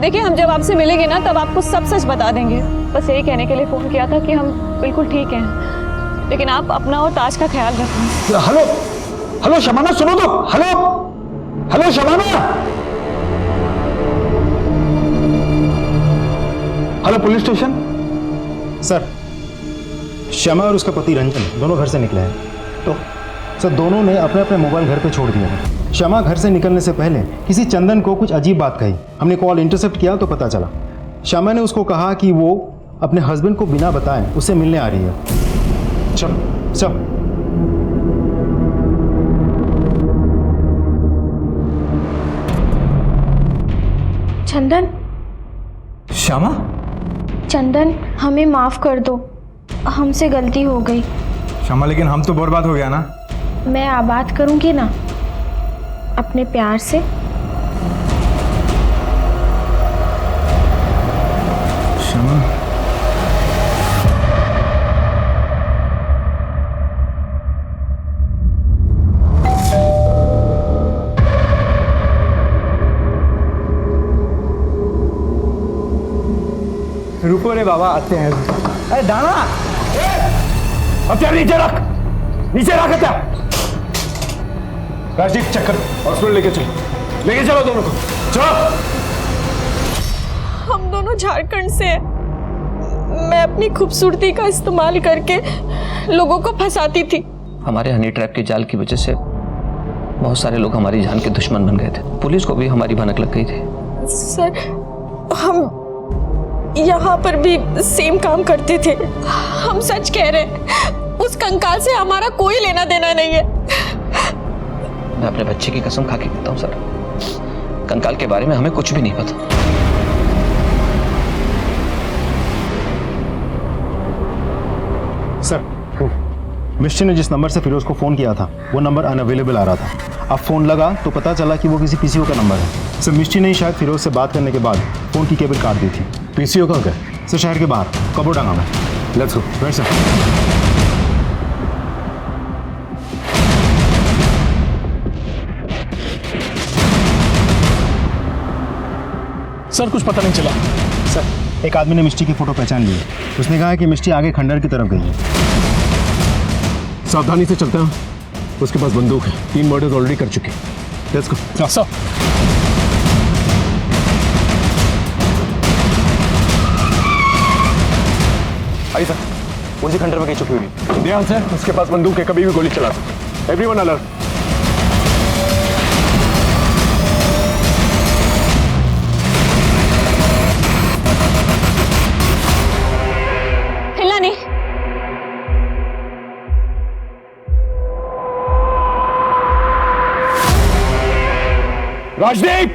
देखिए, हम जब आपसे मिलेंगे ना तब आपको सब सच बता देंगे। बस यही कहने के लिए फ़ोन किया था कि हम बिल्कुल ठीक हैं, लेकिन आप अपना और ताज का ख्याल रखें। हेलो हेलो शबाना, सुनो तो। Hello hello Shabana. Hello police station. Sir, Shyama और उसका पति रंजन दोनों घर से निकले हैं। तो सर, दोनों ने अपने अपने मोबाइल घर पे छोड़ दिए हैं। श्यामा घर से निकलने से पहले किसी चंदन को कुछ अजीब बात कही। हमने कॉल इंटरसेप्ट किया तो पता चला श्यामा ने उसको कहा कि वो अपने हस्बैंड को बिना बताए उससे मिलने आ रही है। चलो चलो। चंदन, श्यामा, चंदन हमें माफ़ कर दो, हमसे गलती हो गई। श्यामा, लेकिन हम तो बर्बाद हो गया ना। मैं आबाद करूंगी ना अपने प्यार से। श्यामा, रुको रे बाबा, आते हैं। अरे दाना, हथियार नीचे रख, नीचे रख हथियार। राजदीप, चक्कर हॉस्पिटल लेके चलो दोनों को, चलो। हम दोनों झारखंड से हैं। मैं अपनी खूबसूरती का इस्तेमाल करके लोगों को फंसाती थी। हमारे हनी ट्रैप के जाल की वजह से बहुत सारे लोग हमारी जान के दुश्मन बन गए थे। पुलिस को भी हमारी भनक लग गई थी। सर, हम यहाँ पर भी सेम काम करते थे। हम सच कह रहे हैं, उस कंकाल से हमारा कोई लेना देना नहीं है। मैं अपने बच्चे की कसम खा के कहता हूँ सर, कंकाल के बारे में हमें कुछ भी नहीं पता। सर, मिस्टी ने जिस नंबर से फिरोज को फ़ोन किया था वो नंबर अनअवेलेबल आ रहा था। अब फ़ोन लगा तो पता चला कि वो किसी पीसीओ का नंबर है। सर, मिस्टी ने शायद फिरोज से बात करने के बाद फ़ोन की केबल काट दी थी। पीसीओ कहाँ गए? सर, शहर के बाहर कबोडांगा में। Let's go. Right sir. Sir, कुछ पता नहीं चला। सर, एक आदमी ने मिस्टी की फ़ोटो पहचान ली है। उसने कहा कि मिस्टी आगे खंडर की तरफ गई है। सावधानी से चलते हैं, उसके पास बंदूक है। 3 मर्डर्स ऑलरेडी कर चुके हैं। Let's go. Sir, I sir, उसी खंडर में कहीं छुपी हुई। ध्यान से, उसके पास बंदूक है, कभी भी गोली चला सकता। Everyone alert. हिलना नहीं। राजदीप,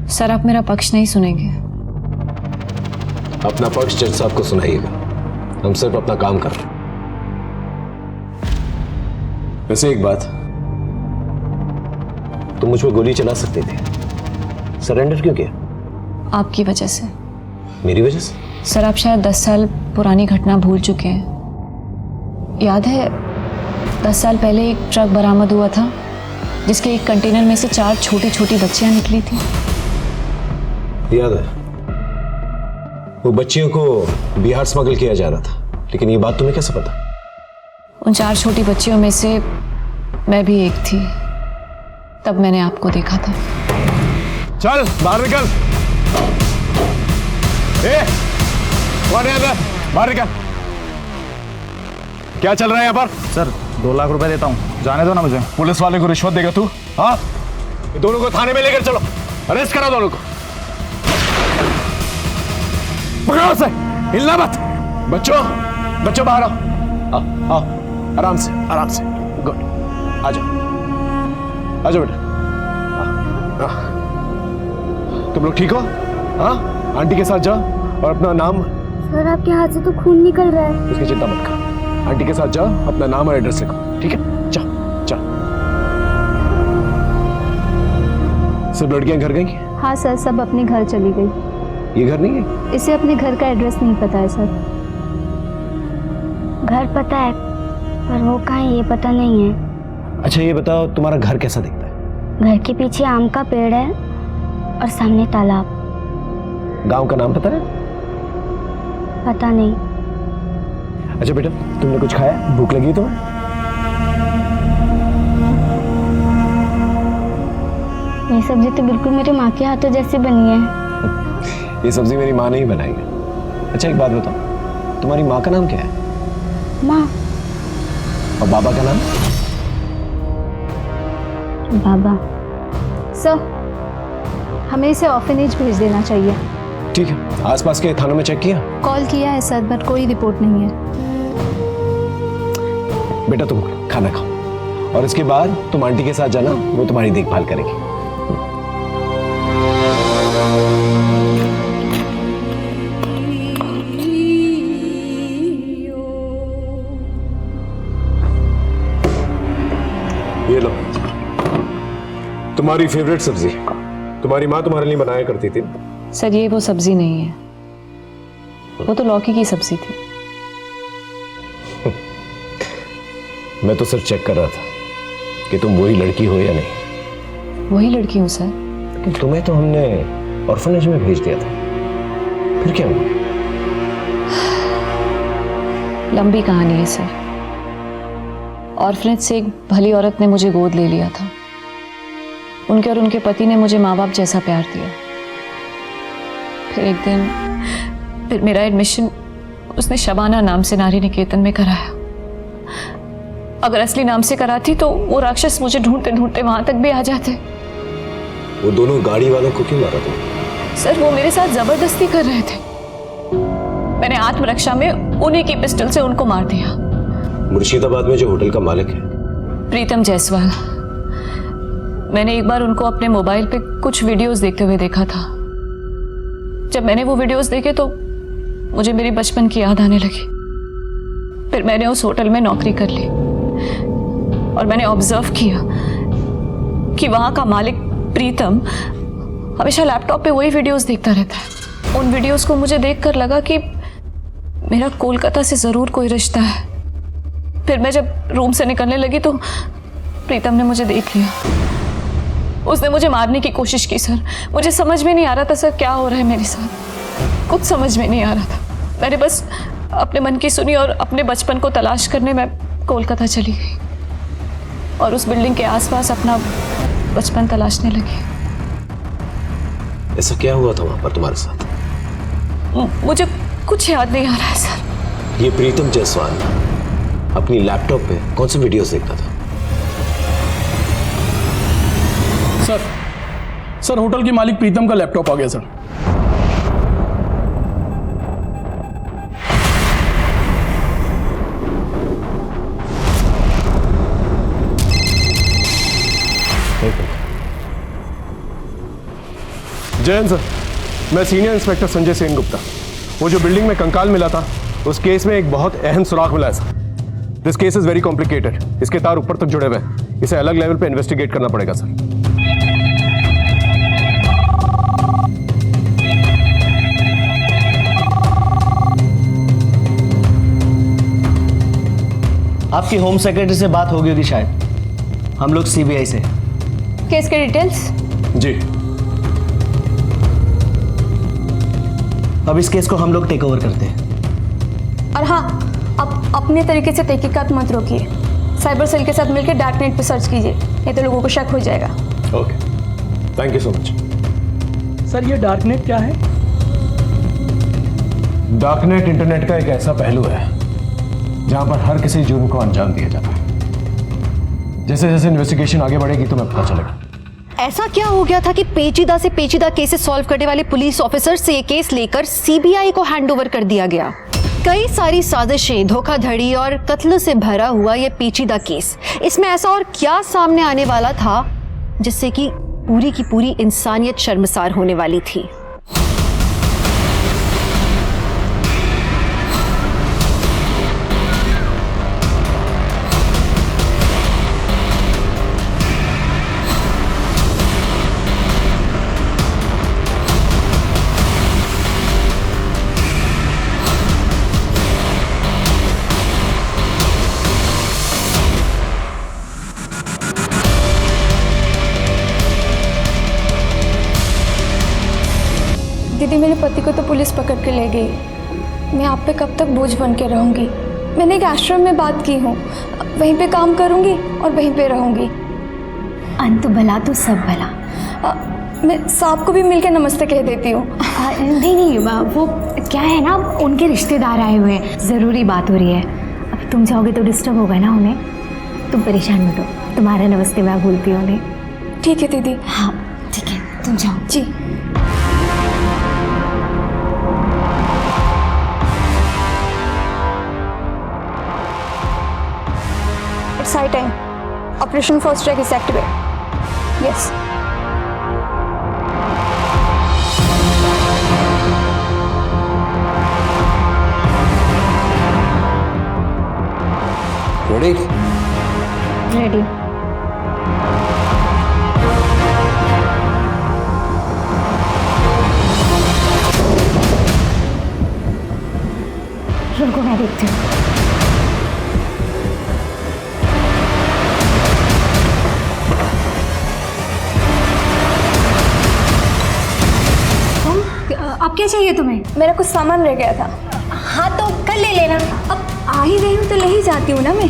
सर, आप मेरा पक्ष नहीं सुनेंगे। अपना पक्ष जज साहब को सुनाइएगा। हम सिर्फ अपना काम कर रहे हैं। वैसे एक बात, तुम मुझ पर गोली चला सकते थे, सरेंडर क्यों किया? आपकी वजह से। मेरी वजह से? सर, आप शायद 10 साल पुरानी घटना भूल चुके हैं। याद है 10 साल पहले एक ट्रक बरामद हुआ था जिसके एक कंटेनर में से 4 छोटी छोटी बच्चियां निकली थी। याद है, वो बच्चियों को बिहार स्मगल किया जा रहा था, लेकिन ये बात तुम्हें कैसे पता? उन 4 छोटी बच्चियों में से मैं भी एक थी। तब मैंने आपको देखा था। चल बाहर निकल। कौन है अंदर? बाहर निकल। क्या चल रहा है यहाँ पर? सर, 2 लाख रुपए देता हूँ, जाने दो ना मुझे। पुलिस वाले को रिश्वत देगा तू? हाँ, दोनों को थाने में लेकर चलो, अरेस्ट करा दोनों को। पकड़ो से, हिलना मत। बच्चों बाहर आओ, आओ, आराम से, आराम से। गुड, आ जाओ बेटा। तुम लोग ठीक हो? हाँ, आंटी के साथ जाओ और अपना नाम। सर, आपके हाथ से तो खून निकल रहा है। उसकी चिंता मत कर, आंटी के साथ जाओ, अपना नाम और एड्रेस लिखो, ठीक है? जाओ। सिर्फ लड़कियां घर गई? हाँ सर, सब अपने घर चली गई। ये घर नहीं है? इसे अपने घर का एड्रेस नहीं पता है सर। घर पता है पर वो कहाँ है ये पता नहीं है। अच्छा ये बताओ, तुम्हारा घर कैसा दिखता है? घर के पीछे आम का पेड़ है और सामने तालाब। गांव का नाम पता है? पता नहीं। अच्छा बेटा, तुमने कुछ खाया? भूख लगी है तुम्हें? ये सब्जी तो बिल्कुल मेरे माँ के हाथों जैसी बनी है। ये सब्जी मेरी माँ ने ही बनाई है। अच्छा एक बात बताओ, तुम्हारी माँ का नाम क्या है? माँ। और बाबा का नाम? बाबा। सर, हमें इसे ऑर्फनेज भेज देना चाहिए। ठीक है, आसपास के थानों में चेक किया? कॉल किया है सर, बट कोई रिपोर्ट नहीं है। बेटा तुम खाना खाओ और इसके बाद तुम आंटी के साथ जाना, वो तुम्हारी देखभाल करेगी। ये लो तुम्हारी फेवरेट सब्जी, तुम्हारी माँ तुम्हारे लिए बनाया करती थी। सर ये वो सब्जी नहीं है, वो तो लौकी की सब्जी थी। मैं तो सर चेक कर रहा था कि तुम वही लड़की हो या नहीं। वही लड़की हूँ सर। लेकिन तुम्हें तो हमने ऑर्फनेज में भेज दिया था, फिर क्या हुआ? लंबी कहानी है सर। ऑर्फनेज से एक भली औरत ने मुझे गोद ले लिया था। उनके और उनके पति ने मुझे माँ बाप जैसा प्यार दिया। फिर एक दिन मेरा एडमिशन उसने शबाना नाम से नारी निकेतन में कराया। अगर असली नाम से कराती तो वो राक्षस मुझे ढूंढते ढूंढते वहां तक भी आ जाते। वो दोनों गाड़ी वालों को क्यों मारा तुम? सर वो मेरे साथ जबरदस्ती कर रहे थे। मैंने आत्मरक्षा में उन्हीं की पिस्टल से उनको मार दिया। मुर्शिदाबाद में जो होटल का मालिक है प्रीतम जायसवाल, मैंने एक बार उनको अपने मोबाइल पे कुछ वीडियोस देखते हुए देखा था। जब मैंने वो वीडियोस देखे तो मुझे मेरी बचपन की याद आने लगी। फिर मैंने उस होटल में नौकरी कर ली और मैंने ऑब्जर्व किया कि वहां का मालिक प्रीतम हमेशा लैपटॉप पे वही वीडियोस देखता रहता है। उन वीडियोस को मुझे देखकर लगा कि मेरा कोलकाता से जरूर कोई रिश्ता है। फिर मैं जब रूम से निकलने लगी तो प्रीतम ने मुझे देख लिया। उसने मुझे मारने की कोशिश की सर। मुझे समझ में नहीं आ रहा था सर क्या हो रहा है मेरे साथ, कुछ समझ में नहीं आ रहा था। मैंने बस अपने मन की सुनी और अपने बचपन को तलाश करने में कोलकाता चली गई और उस बिल्डिंग के आसपास अपना बचपन तलाशने लगी। ऐसा क्या हुआ था वहां पर तुम्हारे साथ? मुझे कुछ याद नहीं आ रहा है सर। ये प्रीतम जायसवाल अपनी लैपटॉप पे कौन से वीडियोस देखता था? सर होटल के मालिक प्रीतम का लैपटॉप आ गया सर। जयन सर, मैं सीनियर इंस्पेक्टर संजय सेन गुप्ता। वो जो बिल्डिंग में कंकाल मिला था उस केस में एक बहुत अहम सुराग मिला है sir. This case is very complicated. इसके तार ऊपर तक जुड़े हुए हैं। इसे अलग लेवल पे इन्वेस्टिगेट करना पड़ेगा सर। आपकी होम सेक्रेटरी से बात होगी शायद। हम लोग सीबीआई से। केस के डिटेल्स? जी। अब इस केस को हम लोग टेक ओवर करते हैं। और हाँ, अब अपने तरीके से तहकीकात मत रोकिए। साइबर सेल के साथ मिलकर डार्क नेट पे सर्च कीजिए, नहीं तो लोगों को शक हो जाएगा। Okay, thank you so much. Sir ये डार्क नेट क्या है? डार्क नेट इंटरनेट का एक ऐसा पहलू है जहां पर हर किसी जुर्म को अंजाम दिया जाता है। जैसे जैसे इन्वेस्टिगेशन आगे बढ़ेगी तुम्हें पता चलेगा। ऐसा क्या हो गया था कि पेचीदा से पेचीदा केसेस सॉल्व करने वाले पुलिस ऑफिसर से ये केस लेकर सीबीआई को हैंडओवर कर दिया गया। कई सारी साजिशें, धोखाधड़ी और कत्ल से भरा हुआ ये पेचीदा केस, इसमें ऐसा और क्या सामने आने वाला था जिससे कि पूरी की पूरी इंसानियत शर्मसार होने वाली थी। अपने पति को तो पुलिस पकड़ के ले गई। मैं आप पे कब तक बोझ बन के रहूँगी? मैंने एक आश्रम में बात की हूँ, वहीं पे काम करूँगी और वहीं पे रहूँगी। अंत भला तो सब भला। मैं सांप को भी मिलके नमस्ते कह देती हूँ। नहीं, वो क्या है ना, उनके रिश्तेदार आए हुए हैं, ज़रूरी बात हो रही है। अब तुम जाओगे तो डिस्टर्ब होगा ना उन्हें। तुम परेशान मत हो, तुम्हारा नमस्ते मैं भूलती हूँ उन्हें। ठीक है दीदी। हाँ ठीक है, तुम जाओ। जी। It's high time. Operation First Strike is activated. Yes. Ready? Ready. रुको मैं देखती हूँ। अब क्या चाहिए तुम्हें? मेरा कुछ सामान रह गया था। हाँ तो कल ले लेना। अब आ ही रही हूँ तो ले ही जाती हूँ ना मैं।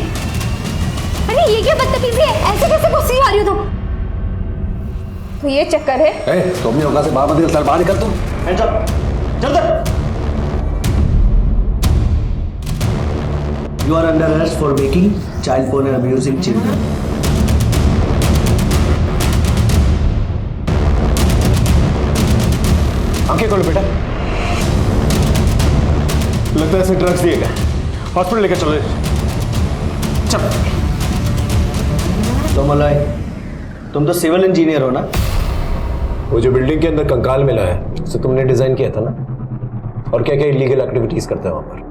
अरे ये क्या बदतमीजी है, ऐसे कैसे गुस्से आ रही हो तुम? तो ये चक्कर है। तुम अपनी औकात से बाहर मत, बाहर निकल तुम। You are under arrest for making child porn and abusing children. आंखें खोलो बेटा। लगता है इसे ड्रग्स दिए गए, हॉस्पिटल लेकर चलो। चल। तो मलय, तुम तो सिविल इंजीनियर हो ना? वो जो बिल्डिंग के अंदर कंकाल मिला है उसे तुमने डिजाइन किया था ना? और क्या क्या इलीगल एक्टिविटीज करते हैं वहां पर?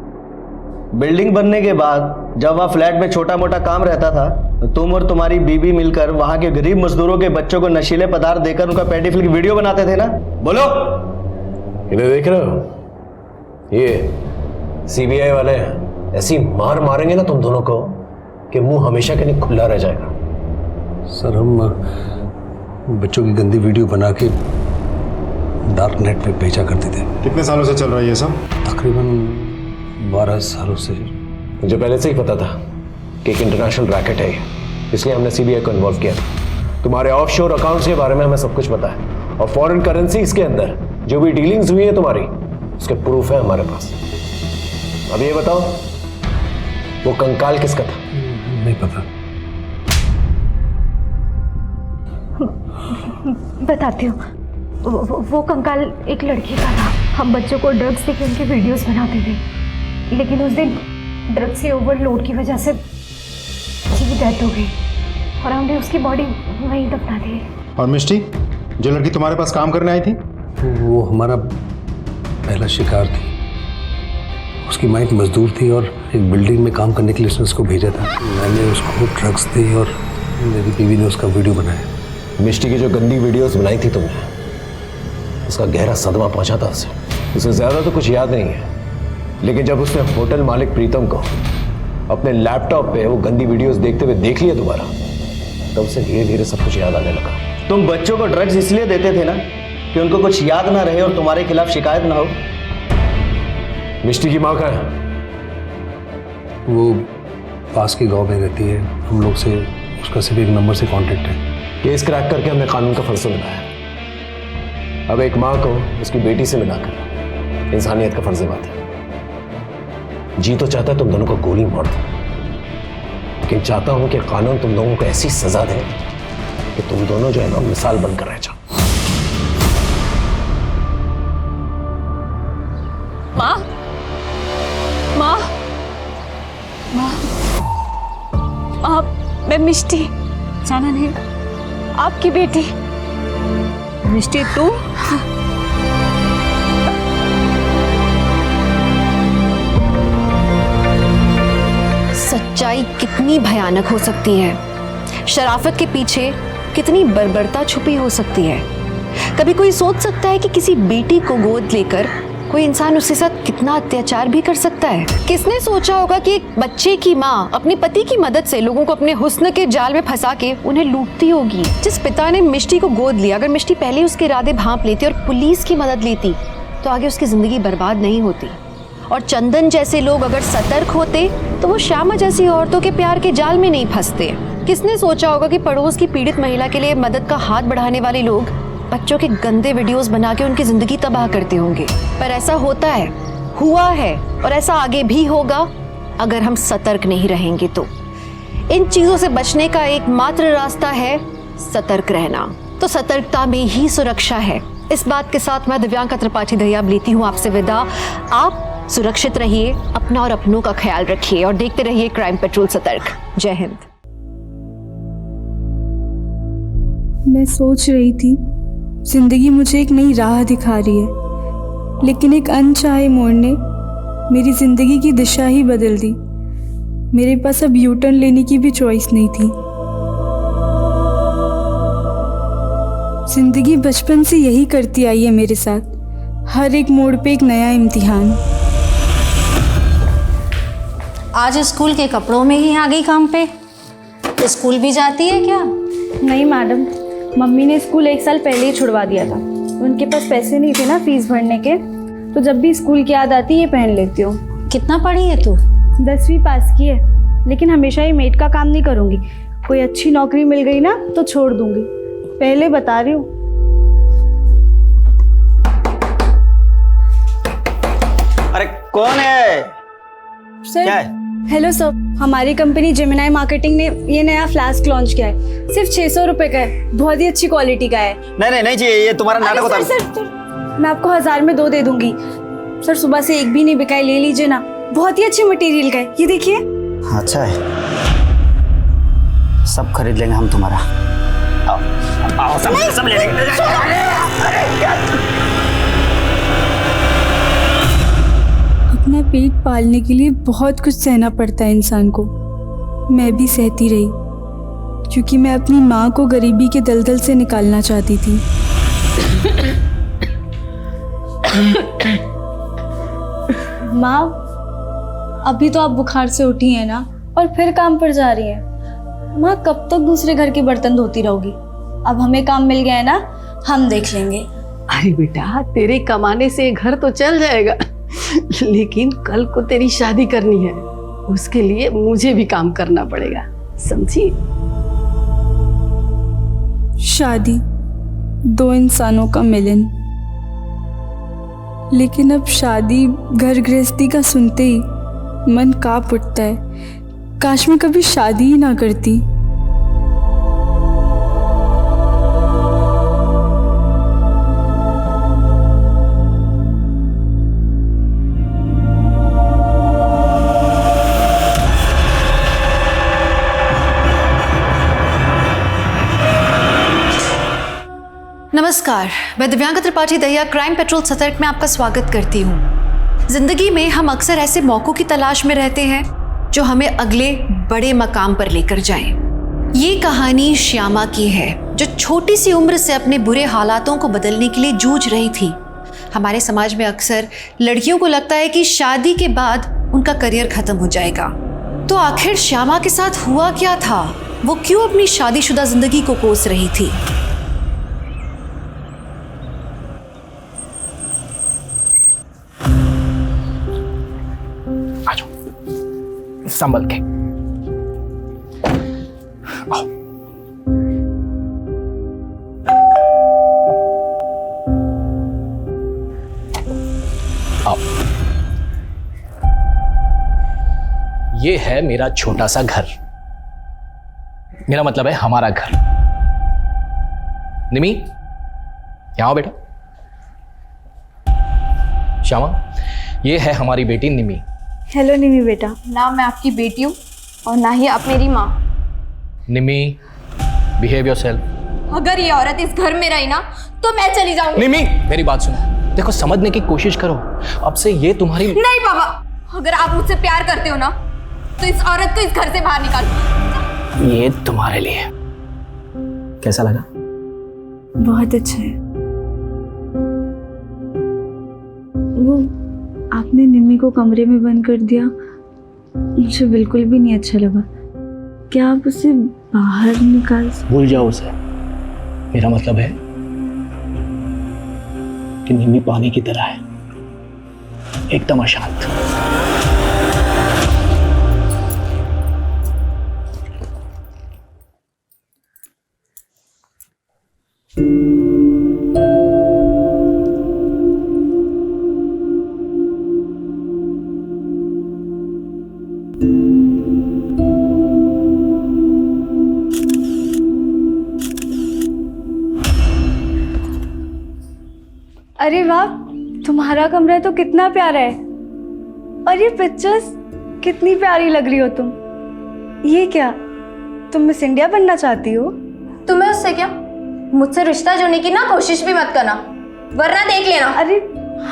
बिल्डिंग बनने के बाद जब वहाँ फ्लैट में छोटा मोटा काम रहता था तो तुम और तुम्हारी बीवी मिलकर वहाँ के गरीब मजदूरों के बच्चों को नशीले पदार्थ देकर उनका पेडिफिल की वीडियो बनाते थे ना? बोलो। इन्हें देख रहे हो? ये सीबीआई वाले हैं। ऐसी मार मारेंगे ना तुम दोनों को कि मुंह हमेशा के लिए खुला रह जाएगा। सर हम बच्चों की गंदी वीडियो बना के डार्क नेट पे भेजा करते थे। कितने सालों से चल रहा है ये सब? तकरीबन 12 सालों से। मुझे पहले से ही पता था कि एक इंटरनेशनल रैकेट है, इसलिए हमने सीबीआई को इन्वॉल्व किया। तुम्हारे ऑफशोर अकाउंट्स के बारे में हमें सब कुछ पता है और फॉरेन करेंसीज के अंदर जो भी डीलिंग्स हुई है तुम्हारी, उसके प्रूफ है हमारे पास। अब ये बताओ, वो कंकाल किसका था? नहीं पता। बताती हूँ। वो कंकाल एक लड़की का था। हम बच्चों को ड्रग्स देके उनके वीडियोस बनाते थे, लेकिन उस दिन ड्रग्स के ओवरलोड की वजह से उसकी डेथ हो गई और हमने उसकी बॉडी वहीं दफना दी। और मिष्टी, जो लड़की तुम्हारे पास काम करने आई थी? वो हमारा पहला शिकार थी। उसकी माँ एक मजदूर थी और एक बिल्डिंग में काम करने के लिए उसने उसको भेजा था। मैंने उसको ड्रग्स दी और मेरी बीवी ने उसका वीडियो बनाया। मिष्टी की जो गंदी वीडियोस बनाई थी तुमने, उसका गहरा सदमा पहुंचा था उसे ज्यादा तो कुछ याद नहीं है, लेकिन जब उसने होटल मालिक प्रीतम को अपने लैपटॉप पे वो गंदी वीडियोस देखते हुए देख लिया दोबारा, तब उसे धीरे धीरे सब कुछ याद आने लगा। तुम बच्चों को ड्रग्स इसलिए देते थे ना कि उनको कुछ याद ना रहे और तुम्हारे खिलाफ शिकायत ना हो। मिष्टी की माँ कहाँ है? वो पास के गांव में रहती है। हम लोग से उसका सिर्फ एक नंबर से कांटेक्ट है। केस क्रैक करके हमने कानून का फर्ज निभाया। अब एक माँ को उसकी बेटी से मिलाकर इंसानियत का फर्ज निभाता है। जी तो चाहता है तुम दोनों को गोली मार दो, लेकिन चाहता हूं कि कानून तुम दोनों को ऐसी सजा दे कि तुम दोनों जो है ना मिसाल बनकर रह जाओ। माँ, माँ, माँ, माँ, मैं मिष्टी, जाना नहीं, आपकी बेटी मिष्टी। तू सच्चाई कितनी भयानक हो सकती है, शराफत के पीछे कितनी बर्बरता छुपी हो सकती है। कभी कोई सोच सकता है कि किसी बेटी को गोद लेकर कोई इंसान उसके साथ कितना अत्याचार भी कर सकता है? किसने सोचा होगा कि एक बच्चे की माँ अपने पति की मदद से लोगों को अपने हुस्न के जाल में फंसा के उन्हें लूटती होगी। जिस पिता ने मिष्टी को गोद लिया, अगर मिष्टी पहले उसके इरादे भांप लेती और पुलिस की मदद लेती तो आगे उसकी जिंदगी बर्बाद नहीं होती। और चंदन जैसे लोग अगर सतर्क होते तो वो श्यामा जैसी औरतों के प्यार के जाल में नहीं फंसते। किसने सोचा होगा कि पड़ोस की पीड़ित महिला के लिए मदद का हाथ बढ़ाने वाले लोग बच्चों के गंदे वीडियोस बना के उनकी जिंदगी तबाह करते होंगे। पर ऐसा होता है, हुआ है और ऐसा आगे भी होगा अगर हम सतर्क नहीं रहेंगे तो। इन चीजों से बचने का एकमात्र रास्ता है सतर्क रहना। तो सतर्कता में ही सुरक्षा है। इस बात के साथ मैं दिव्यांका त्रिपाठी दहिया लेती हूँ आपसे विदा। आप सुरक्षित रहिए, अपना और अपनों का ख्याल रखिए और देखते रहिए क्राइम पेट्रोल सतर्क। जय हिंद। मैं सोच रही थी जिंदगी मुझे एक नई राह दिखा रही है, लेकिन एक अनचाहे मोड़ ने मेरी जिंदगी की दिशा ही बदल दी। मेरे पास अब यू टर्न लेने की भी चॉइस नहीं थी। जिंदगी बचपन से यही करती आई है मेरे साथ, हर एक मोड़ पे एक नया इम्तिहान। आज स्कूल के कपड़ों में ही आ गई काम पे। स्कूल भी जाती है क्या? नहीं मैडम, मम्मी ने स्कूल 1 साल पहले ही छुड़वा दिया था। उनके पास पैसे नहीं थे ना फीस भरने के, तो जब भी स्कूल की याद आती है ये पहन लेती हूँ। कितना पढ़ी है तू? 10वीं पास की है, लेकिन हमेशा ही मेड का काम नहीं करूँगी। कोई अच्छी नौकरी मिल गई ना तो छोड़ दूँगी, पहले बता रही हूँ। अरे कौन है? सर, क्या है? हेलो सर, हमारी कंपनी जेमिनाई मार्केटिंग ने ये नया फ्लास्क लॉन्च किया है। सिर्फ 600 रुपये का है, बहुत ही अच्छी क्वालिटी का है। नहीं चाहिए, ये तुम्हारा नाटक होता है। सर, मैं आपको 1000 में 2 दे दूंगी। सर, सुबह से एक भी नहीं बिका है, ले लीजिए ना, बहुत ही अच्छी मटेरियल का है। ये देखिए। अच्छा है, सब खरीद लेंगे हम तुम्हारा। आओ सब ले लेंगे। अपना पेट पालने के लिए बहुत कुछ सहना पड़ता है इंसान को। मैं भी सहती रही, क्योंकि मैं अपनी माँ को गरीबी के दलदल से निकालना चाहती थी। माँ, अभी तो आप बुखार से उठी हैं ना, और फिर काम पर जा रही हैं। माँ, कब तक दूसरे घर के बर्तन धोती रहोगी? अब हमें काम मिल गया है ना, हम देख लेंगे। अरे बेटा, तेरे कमाने से घर तो चल जाएगा, लेकिन कल को तेरी शादी करनी है, उसके लिए मुझे भी काम करना पड़ेगा, समझी? शादी 2 इंसानों का मिलन, लेकिन अब शादी घर गृहस्थी का सुनते ही मन कांप उठता है। काश मैं कभी शादी ही ना करती। नमस्कार, मैं दिव्यांका त्रिपाठी दहिया क्राइम पेट्रोल सतर्क में आपका स्वागत करती हूँ। जिंदगी में हम अक्सर ऐसे मौकों की तलाश में रहते हैं जो हमें अगले बड़े मकाम पर लेकर जाएं। ये कहानी श्यामा की है, जो छोटी सी उम्र से अपने बुरे हालातों को बदलने के लिए जूझ रही थी। हमारे समाज में अक्सर लड़कियों को लगता है कि शादी के बाद उनका करियर खत्म हो जाएगा। तो आखिर श्यामा के साथ हुआ क्या था? वो क्यों अपनी शादीशुदा जिंदगी को कोस रही थी? संभल के आओ। आओ। ये है मेरा छोटा सा घर, मेरा मतलब है हमारा घर। निमी, यहाँ आओ बेटा। श्यामा, ये है हमारी बेटी निमी। हेलो निमी बेटा। ना मैं आपकी बेटी हूँ और ना ही आप मेरी माँ। निमी, बिहेव योरसेल्फ। अगर ये औरत इस घर में रही ना तो मैं चली जाऊंगी। निमी, मेरी बात सुनो, देखो समझने की कोशिश करो। अब से ये तुम्हारी नहीं पापा, अगर आप मुझसे प्यार करते हो ना तो इस औरत को इस घर से बाहर निकालो। ये तुम्हारे लिए। कैसा लगा? बहुत अच्छा है। वो आपने निम्मी को कमरे में बंद कर दिया, मुझे बिल्कुल भी नहीं अच्छा लगा। क्या आप उसे बाहर निकाल सकते? भूल जाओ उसे। मेरा मतलब है कि निम्मी पानी की तरह है, एकदम अशांत। अरे वाह, तुम्हारा कमरा तो कितना प्यारा है। और ये पिक्चर्स कितनी प्यारी लग रही हो तुम। ये क्या, तुम मिस इंडिया बनना चाहती हो? तुम्हें उससे क्या? मुझसे रिश्ता जोड़ने की ना कोशिश भी मत करना, वरना देख लेना। अरे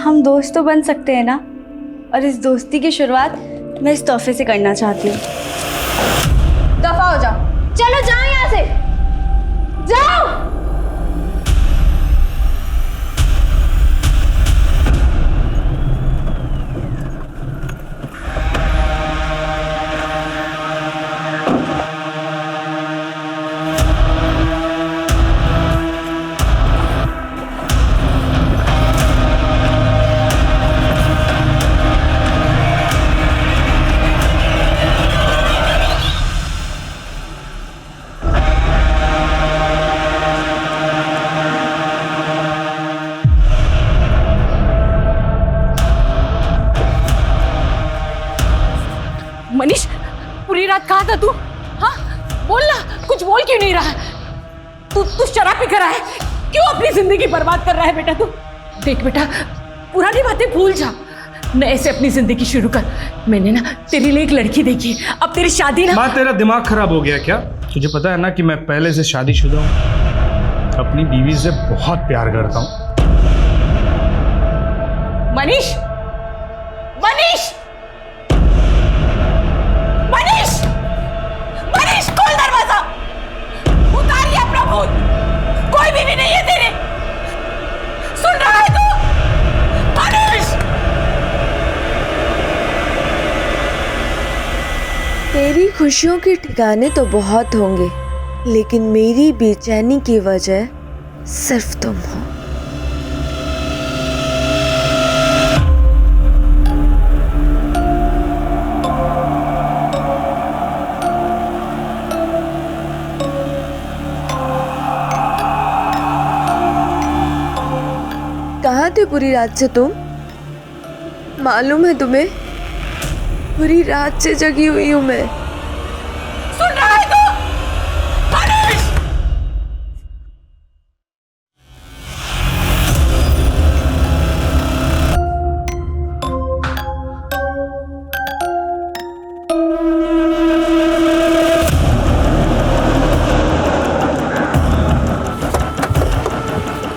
हम दोस्त तो बन सकते हैं ना, और इस दोस्ती की शुरुआत मैं इस तोहफे से करना चाहती हूँ। दफा हो जाओ, चलो जाओ यहाँ से, जाओ। मनीष, पूरी रात कहाँ था तू? हाँ बोल ना, कुछ बोल क्यों नहीं रहा है? तू शराब पी कर है, क्यों अपनी जिंदगी बर्बाद कर रहा है बेटा तू? देख बेटा, पुरानी बातें भूल जा, नए से अपनी जिंदगी शुरू कर। मैंने ना तेरे लिए एक लड़की देखी, अब तेरी शादी ना। माँ, तेरा दिमाग खराब हो गया क्या? तुझे पता है ना कि मैं पहले से शादीशुदा हूँ, अपनी बीवी से बहुत प्यार करता हूँ। मनीष, मनीष, मनीष, मनीष, खोल दरवाजा, उतारिए अपना भूत, कोई भी नहीं है तेरे, सुन रहा है तू? मनीष! तेरी खुशियों के ठिकाने तो बहुत होंगे, लेकिन मेरी बेचैनी की वजह सिर्फ तुम हो। कहाँ थे पूरी रात से तुम? मालूम है तुम्हें, पूरी रात से जगी हुई हूँ मैं। सुन रहा है तू? मनीष!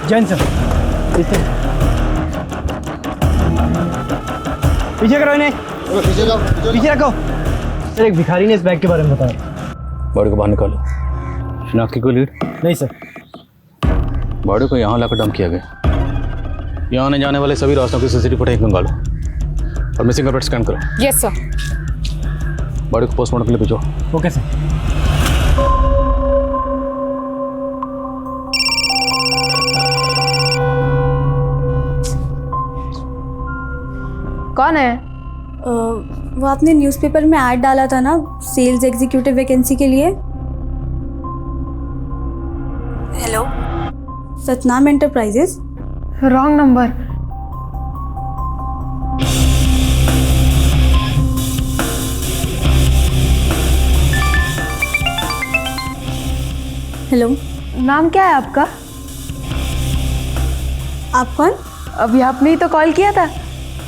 जैन सर, पीछे करो इन्हें, पीछे रखो। सर, एक भिखारी ने इस बैग के बारे में बताया। बॉडी को बाहर निकालो। शिनाख्त की कोई लीड? नहीं सर। बॉडी को यहाँ लाकर डंप किया गया। यहाँ आने जाने वाले सभी रास्तों की सीसीटीवी फुटेज मंगा लो और मिसिंग कवर स्कैन करो। Yes sir. बॉडी को पोस्टमार्टम के लिए भेजो। Okay sir. कौन है? वो आपने न्यूज़पेपर में ऐड डाला था ना, सेल्स एग्जीक्यूटिव वैकेंसी के लिए। Hello, Satnam enterprises. Wrong number. Hello, नाम क्या है आपका? आप कौन? अभी आपने ही तो कॉल किया था।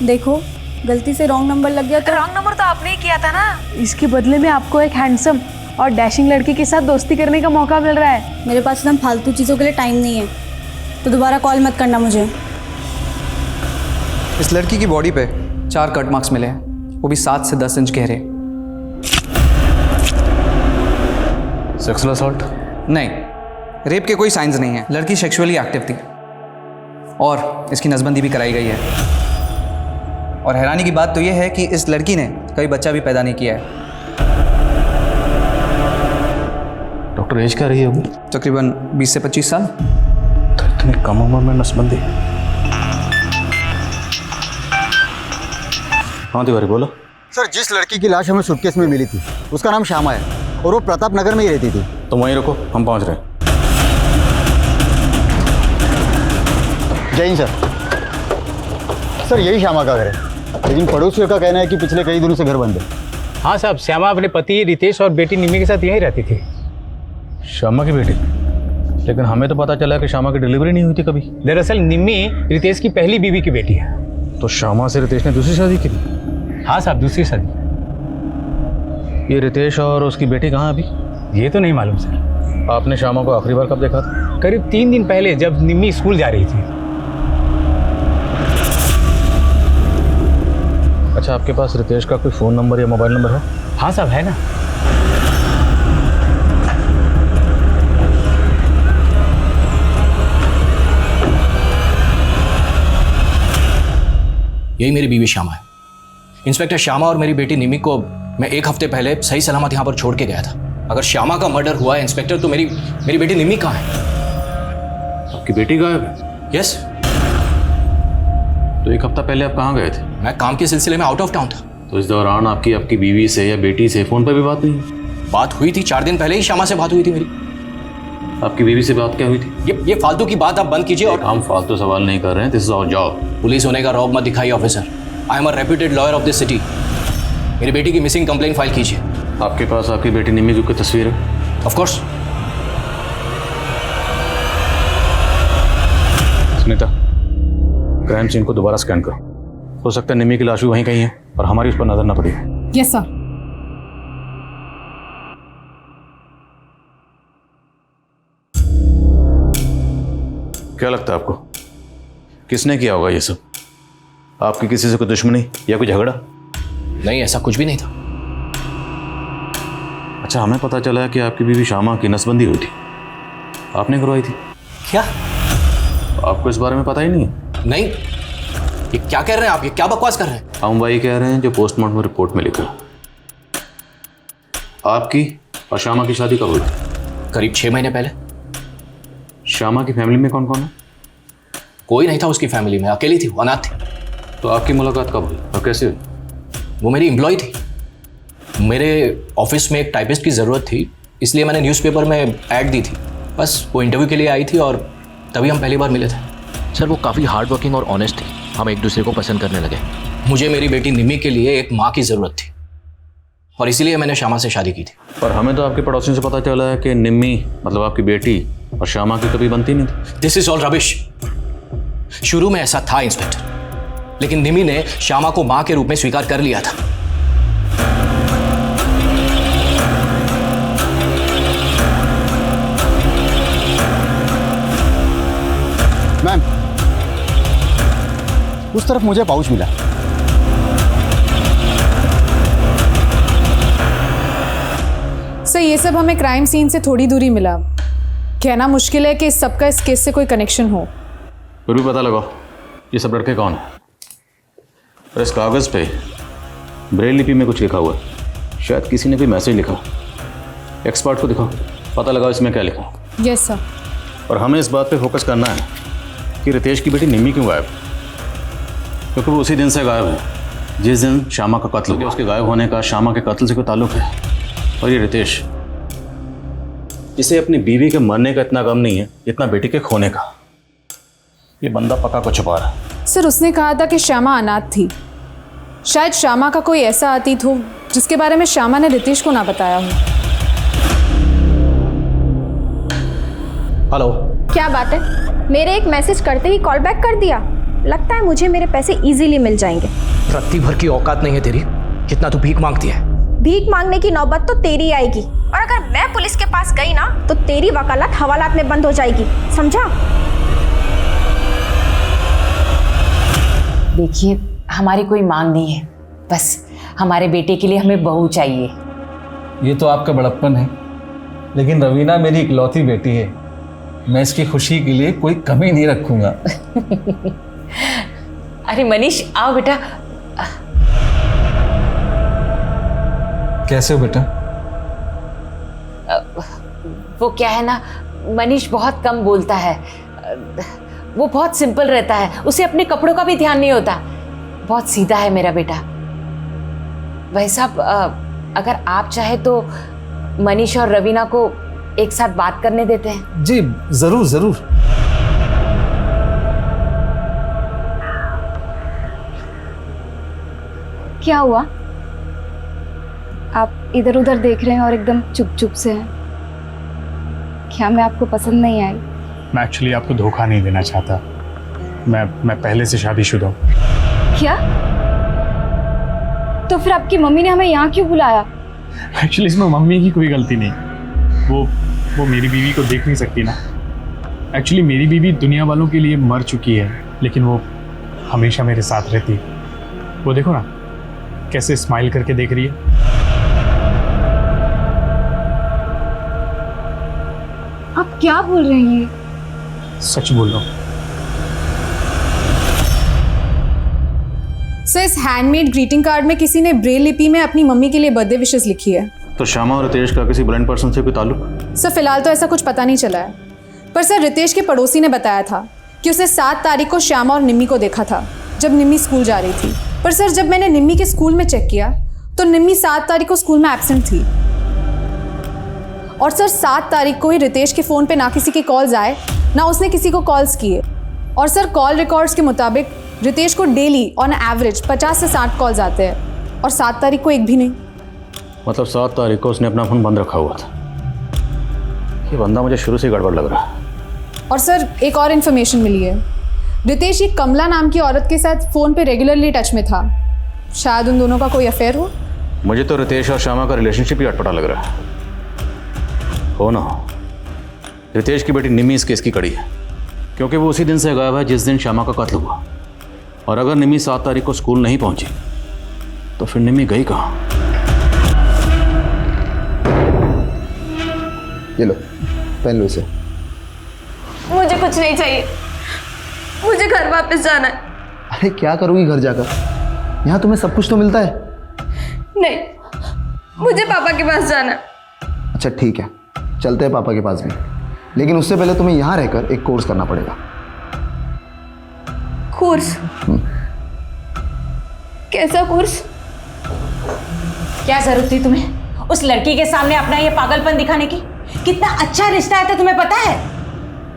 देखो, गलती से रॉन्ग नंबर लग गया तो। रॉन्ग नंबर तो आपने ही किया था ना। इसके बदले में आपको एक हैंडसम और डैशिंग लड़की के साथ दोस्ती करने का मौका मिल रहा है। मेरे पास एकदम फालतू चीज़ों के लिए टाइम नहीं है, तो दोबारा कॉल मत करना मुझे। इस लड़की की बॉडी पे 4 कट मार्क्स मिले हैं, वो भी 7 से 10 इंच गहरे। Sexual assault? नहीं, रेप के कोई साइंस नहीं है। लड़की सेक्सुअली एक्टिव थी और इसकी नसबंदी भी कराई गई है। और हैरानी की बात तो यह है कि इस लड़की ने कभी बच्चा भी पैदा नहीं किया है। डॉक्टर एज क्या रही होगी? तकरीबन 20 से 25 साल। तो इतनी कम उम्र में नसबंदी? हाँ तिवारी बोलो। सर, जिस लड़की की लाश हमें सूटकेस में मिली थी उसका नाम श्यामा है और वो प्रताप नगर में ही रहती थी। तो वहीं रुको, हम पहुंच रहे हैं। जय हिंद सर। सर, यही श्यामा का घर है, लेकिन पड़ोसियों का कहना है कि पिछले कई दिनों से घर बंद है। हाँ साहब, श्यामा अपने पति रितेश और बेटी निम्मी के साथ यहीं रहती थी। श्यामा की बेटी? लेकिन हमें तो पता चला कि श्यामा की डिलीवरी नहीं हुई थी कभी। दरअसल निम्मी रितेश की पहली बीवी की बेटी है। तो श्यामा से रितेश ने दूसरी शादी की थी? हाँ साहब, दूसरी शादी। ये रितेश और उसकी बेटी कहाँ अभी? ये तो नहीं मालूम सर। आपने श्यामा को आखिरी बार कब देखा था? करीब 3 दिन पहले, जब निम्मी स्कूल जा रही थी। अच्छा, आपके पास रितेश का कोई फ़ोन नंबर या मोबाइल नंबर है? हाँ साहब, है ना। यही मेरी बीवी श्यामा है। इंस्पेक्टर श्यामा और मेरी बेटी निम्मी को मैं 1 हफ्ते पहले सही सलामत यहाँ पर छोड़ के गया था। अगर श्यामा का मर्डर हुआ है इंस्पेक्टर, तो मेरी बेटी निम्मी कहाँ है? आपकी बेटी गायब है? यस। तो 1 हफ्ता पहले आप कहाँ गए थे? मैं काम के सिलसिले में आउट ऑफ टाउन था। तो इस दौरान आपकी बीवी से या बेटी से फ़ोन पर भी बात नहीं? बात हुई थी, 4 दिन पहले ही श्यामा से बात हुई थी मेरी। आपकी बीवी से बात क्या हुई थी? ये फालतू की बात आप बंद कीजिए। और हम फालतू सवाल नहीं कर रहे हैं, this is our job. Police होने का रौब मत दिखाइए officer. I am a reputed lawyer of this city. मेरी बेटी की मिसिंग कंप्लेन फाइल कीजिए। आपके पास आपकी बेटी निम्मी की तस्वीर है? Of course. Sunita, crime scene को दोबारा स्कैन करो। हो सकता है निम्मी की लाश भी वहीं कहीं है और हमारी उस पर नजर ना पड़ी। Yes sir. क्या लगता है आपको, किसने किया होगा ये सब? आपकी किसी से कोई दुश्मनी या कोई झगड़ा? नहीं, ऐसा कुछ भी नहीं था। अच्छा, हमें पता चला है कि आपकी बीवी श्यामा की नसबंदी हुई थी, आपने करवाई थी। क्या? आपको इस बारे में पता ही नहीं है? नहीं। ये क्या कह रहे हैं आप? ये क्या बकवास कर रहे हैं? हम वही कह रहे हैं जो पोस्टमार्टम रिपोर्ट में लिखा। आपकी और श्यामा की शादी कब हुई? करीब 6 महीने पहले। श्यामा की फैमिली में कौन कौन है? कोई नहीं था उसकी फैमिली में, अकेली थी, वो अनाथ थी। तो आपकी मुलाकात कब हुई और कैसे हुई? वो मेरी एम्प्लॉय थी। मेरे ऑफिस में एक टाइपिस्ट की ज़रूरत थी, इसलिए मैंने न्यूज़पेपर में ऐड दी थी। बस वो इंटरव्यू के लिए आई थी और तभी हम पहली बार मिले थे। सर, वो काफ़ी हार्ड वर्किंग और ऑनेस्ट थी, हम एक दूसरे को पसंद करने लगे। मुझे मेरी बेटी निम्मी के लिए एक माँ की ज़रूरत थी और इसीलिए मैंने श्यामा से शादी की थी। पर हमें तो आपके पड़ोसियों से पता चला है कि निम्मी मतलब आपकी बेटी और श्यामा की कभी बनती नहीं थी। This is all rubbish. शुरू में ऐसा था इंस्पेक्टर, लेकिन निम्मी ने श्यामा को मां के रूप में स्वीकार कर लिया था। मैम, उस तरफ मुझे पाउच मिला। सर, ये सब हमें क्राइम सीन से थोड़ी दूरी मिला। कहना मुश्किल है कि इस सबका इस केस से कोई कनेक्शन हो। फिर भी पता लगाओ ये सब लड़के कौन है। और इस कागज़ पे ब्रेल लिपि में कुछ लिखा हुआ है, शायद किसी ने कोई मैसेज लिखा। एक्सपर्ट को दिखाओ, पता लगाओ इसमें क्या लिखा। Yes sir. और हमें इस बात पे फोकस करना है कि रितेश की बेटी निम्मी क्यों गायब, क्योंकि वो उसी दिन से गायब है जिस दिन श्यामा का कत्ल हुआ। उसके गायब होने का श्यामा के कत्ल से कोई ताल्लुक है। और ये रितेश, इसे अपनी बीवी के मरने का इतना गम नहीं है जितना बेटी के खोने का। ये बंदा पक्का को छुपा रहा है। सर, उसने कहा था कि श्यामा अनाथ थी। शायद श्यामा का कोई ऐसा अतीत हो जिसके बारे में श्यामा ने रितेश को ना बताया हो। हेलो। क्या बात है, मेरे एक मैसेज करते ही कॉल बैक कर दिया। लगता है मुझे मेरे पैसे इजीली मिल जाएंगे। रत्ती भर की औकात नहीं है तेरी, कितना तू भीख मांगती है। भीख मांगने की नौबत तो तेरी आएगी, और अगर मैं पुलिस के पास गई ना तो तेरी वकालत हवालात में बंद हो जाएगी, समझा? देखिए, हमारी कोई मांग नहीं है, बस हमारे बेटे के लिए हमें बहू चाहिए। ये तो आपका बड़प्पन है, लेकिन रवीना मेरी इकलौती बेटी है। मैं इसकी खुशी के लिए कोई कमी नहीं रखूंगा। अरे मनीष, आओ बेटा। कैसे हो बेटा? वो क्या है ना, मनीष बहुत कम बोलता है। वो बहुत सिंपल रहता है, उसे अपने कपड़ों का भी ध्यान नहीं होता। बहुत सीधा है मेरा बेटा। भाई साहब अगर आप चाहे तो मनीष और रवीना को एक साथ बात करने देते हैं। जी जरूर जरूर। क्या हुआ? आप इधर उधर देख रहे हैं और एकदम चुप चुप से हैं। क्या मैं आपको पसंद नहीं आई? मैं एक्चुअली आपको धोखा नहीं देना चाहता। मैं पहले से शादीशुदा हूँ। क्या? तो फिर आपकी मम्मी ने हमें यहाँ क्यों बुलाया? एक्चुअली इसमें मम्मी की कोई गलती नहीं। वो मेरी बीवी को देख नहीं सकती ना। एक्चुअली मेरी बीवी दुनिया वालों के लिए मर चुकी है, लेकिन वो हमेशा मेरे साथ रहती है। वो देखो ना कैसे स्माइल करके देख रही है। आप क्या बोल रही हैं? सच बोल रहा हूँ। सर इस हैंडमेड ग्रीटिंग कार्ड में किसी ने ब्रेल लिपि में अपनी मम्मी के लिए बर्थडे विशेस लिखी है। तो श्यामा और रितेश का किसी ब्लाइंड पर्सन से कोई ताल्लुक? सर फिलहाल तो ऐसा कुछ पता नहीं चला है, पर सर रितेश के पड़ोसी ने बताया था कि उसने 7 तारीख को श्यामा और निम्मी को देखा था जब निम्मी स्कूल जा रही थी। पर सर जब मैंने निम्मी के स्कूल में चेक किया तो निम्मी 7 तारीख को स्कूल में एब्सेंट थी। और सर 7 तारीख को ही रितेश के फ़ोन पे ना किसी के कॉल्स आए ना उसने किसी को कॉल्स किए। और सर कॉल रिकॉर्ड्स के मुताबिक रितेश को डेली ऑन एवरेज 50 से 60 कॉल्स आते हैं और 7 तारीख को एक भी नहीं। मतलब 7 तारीख को उसने अपना फोन बंद रखा हुआ था। ये बंदा मुझे शुरू से गड़बड़ लग रहा है। और सर एक और इन्फॉर्मेशन मिली है, रितेश एक कमला नाम की औरत के साथ फ़ोन पे रेगुलरली टच में था। शायद उन दोनों का कोई अफेयर हो। मुझे तो रितेश और श्यामा का रिलेशनशिप ही अटपटा लग रहा है। हो ना हो, रितेश की बेटी निम्मी इस केस की कड़ी है, क्योंकि वो उसी दिन से गायब है जिस दिन श्यामा का कत्ल हुआ। और अगर निम्मी 7 तारीख को स्कूल नहीं पहुंची तो फिर निम्मी गई कहाँ? ये लो, पहन लो इसे। मुझे कुछ नहीं चाहिए, मुझे घर वापस जाना है। अरे क्या करोगी घर जाकर? यहाँ तुम्हें सब कुछ तो मिलता है। नहीं, मुझे पापा के पास जाना है। अच्छा ठीक है, चलते हैं पापा के पास भी, लेकिन उससे पहले तुम्हें यहाँ रहकर एक कोर्स करना पड़ेगा। कोर्स? कैसा कोर्स? क्या जरूरत थी तुम्हें उस लड़की के सामने अपना ये पागलपन दिखाने की? कितना अच्छा रिश्ता है तो तुम्हें पता है?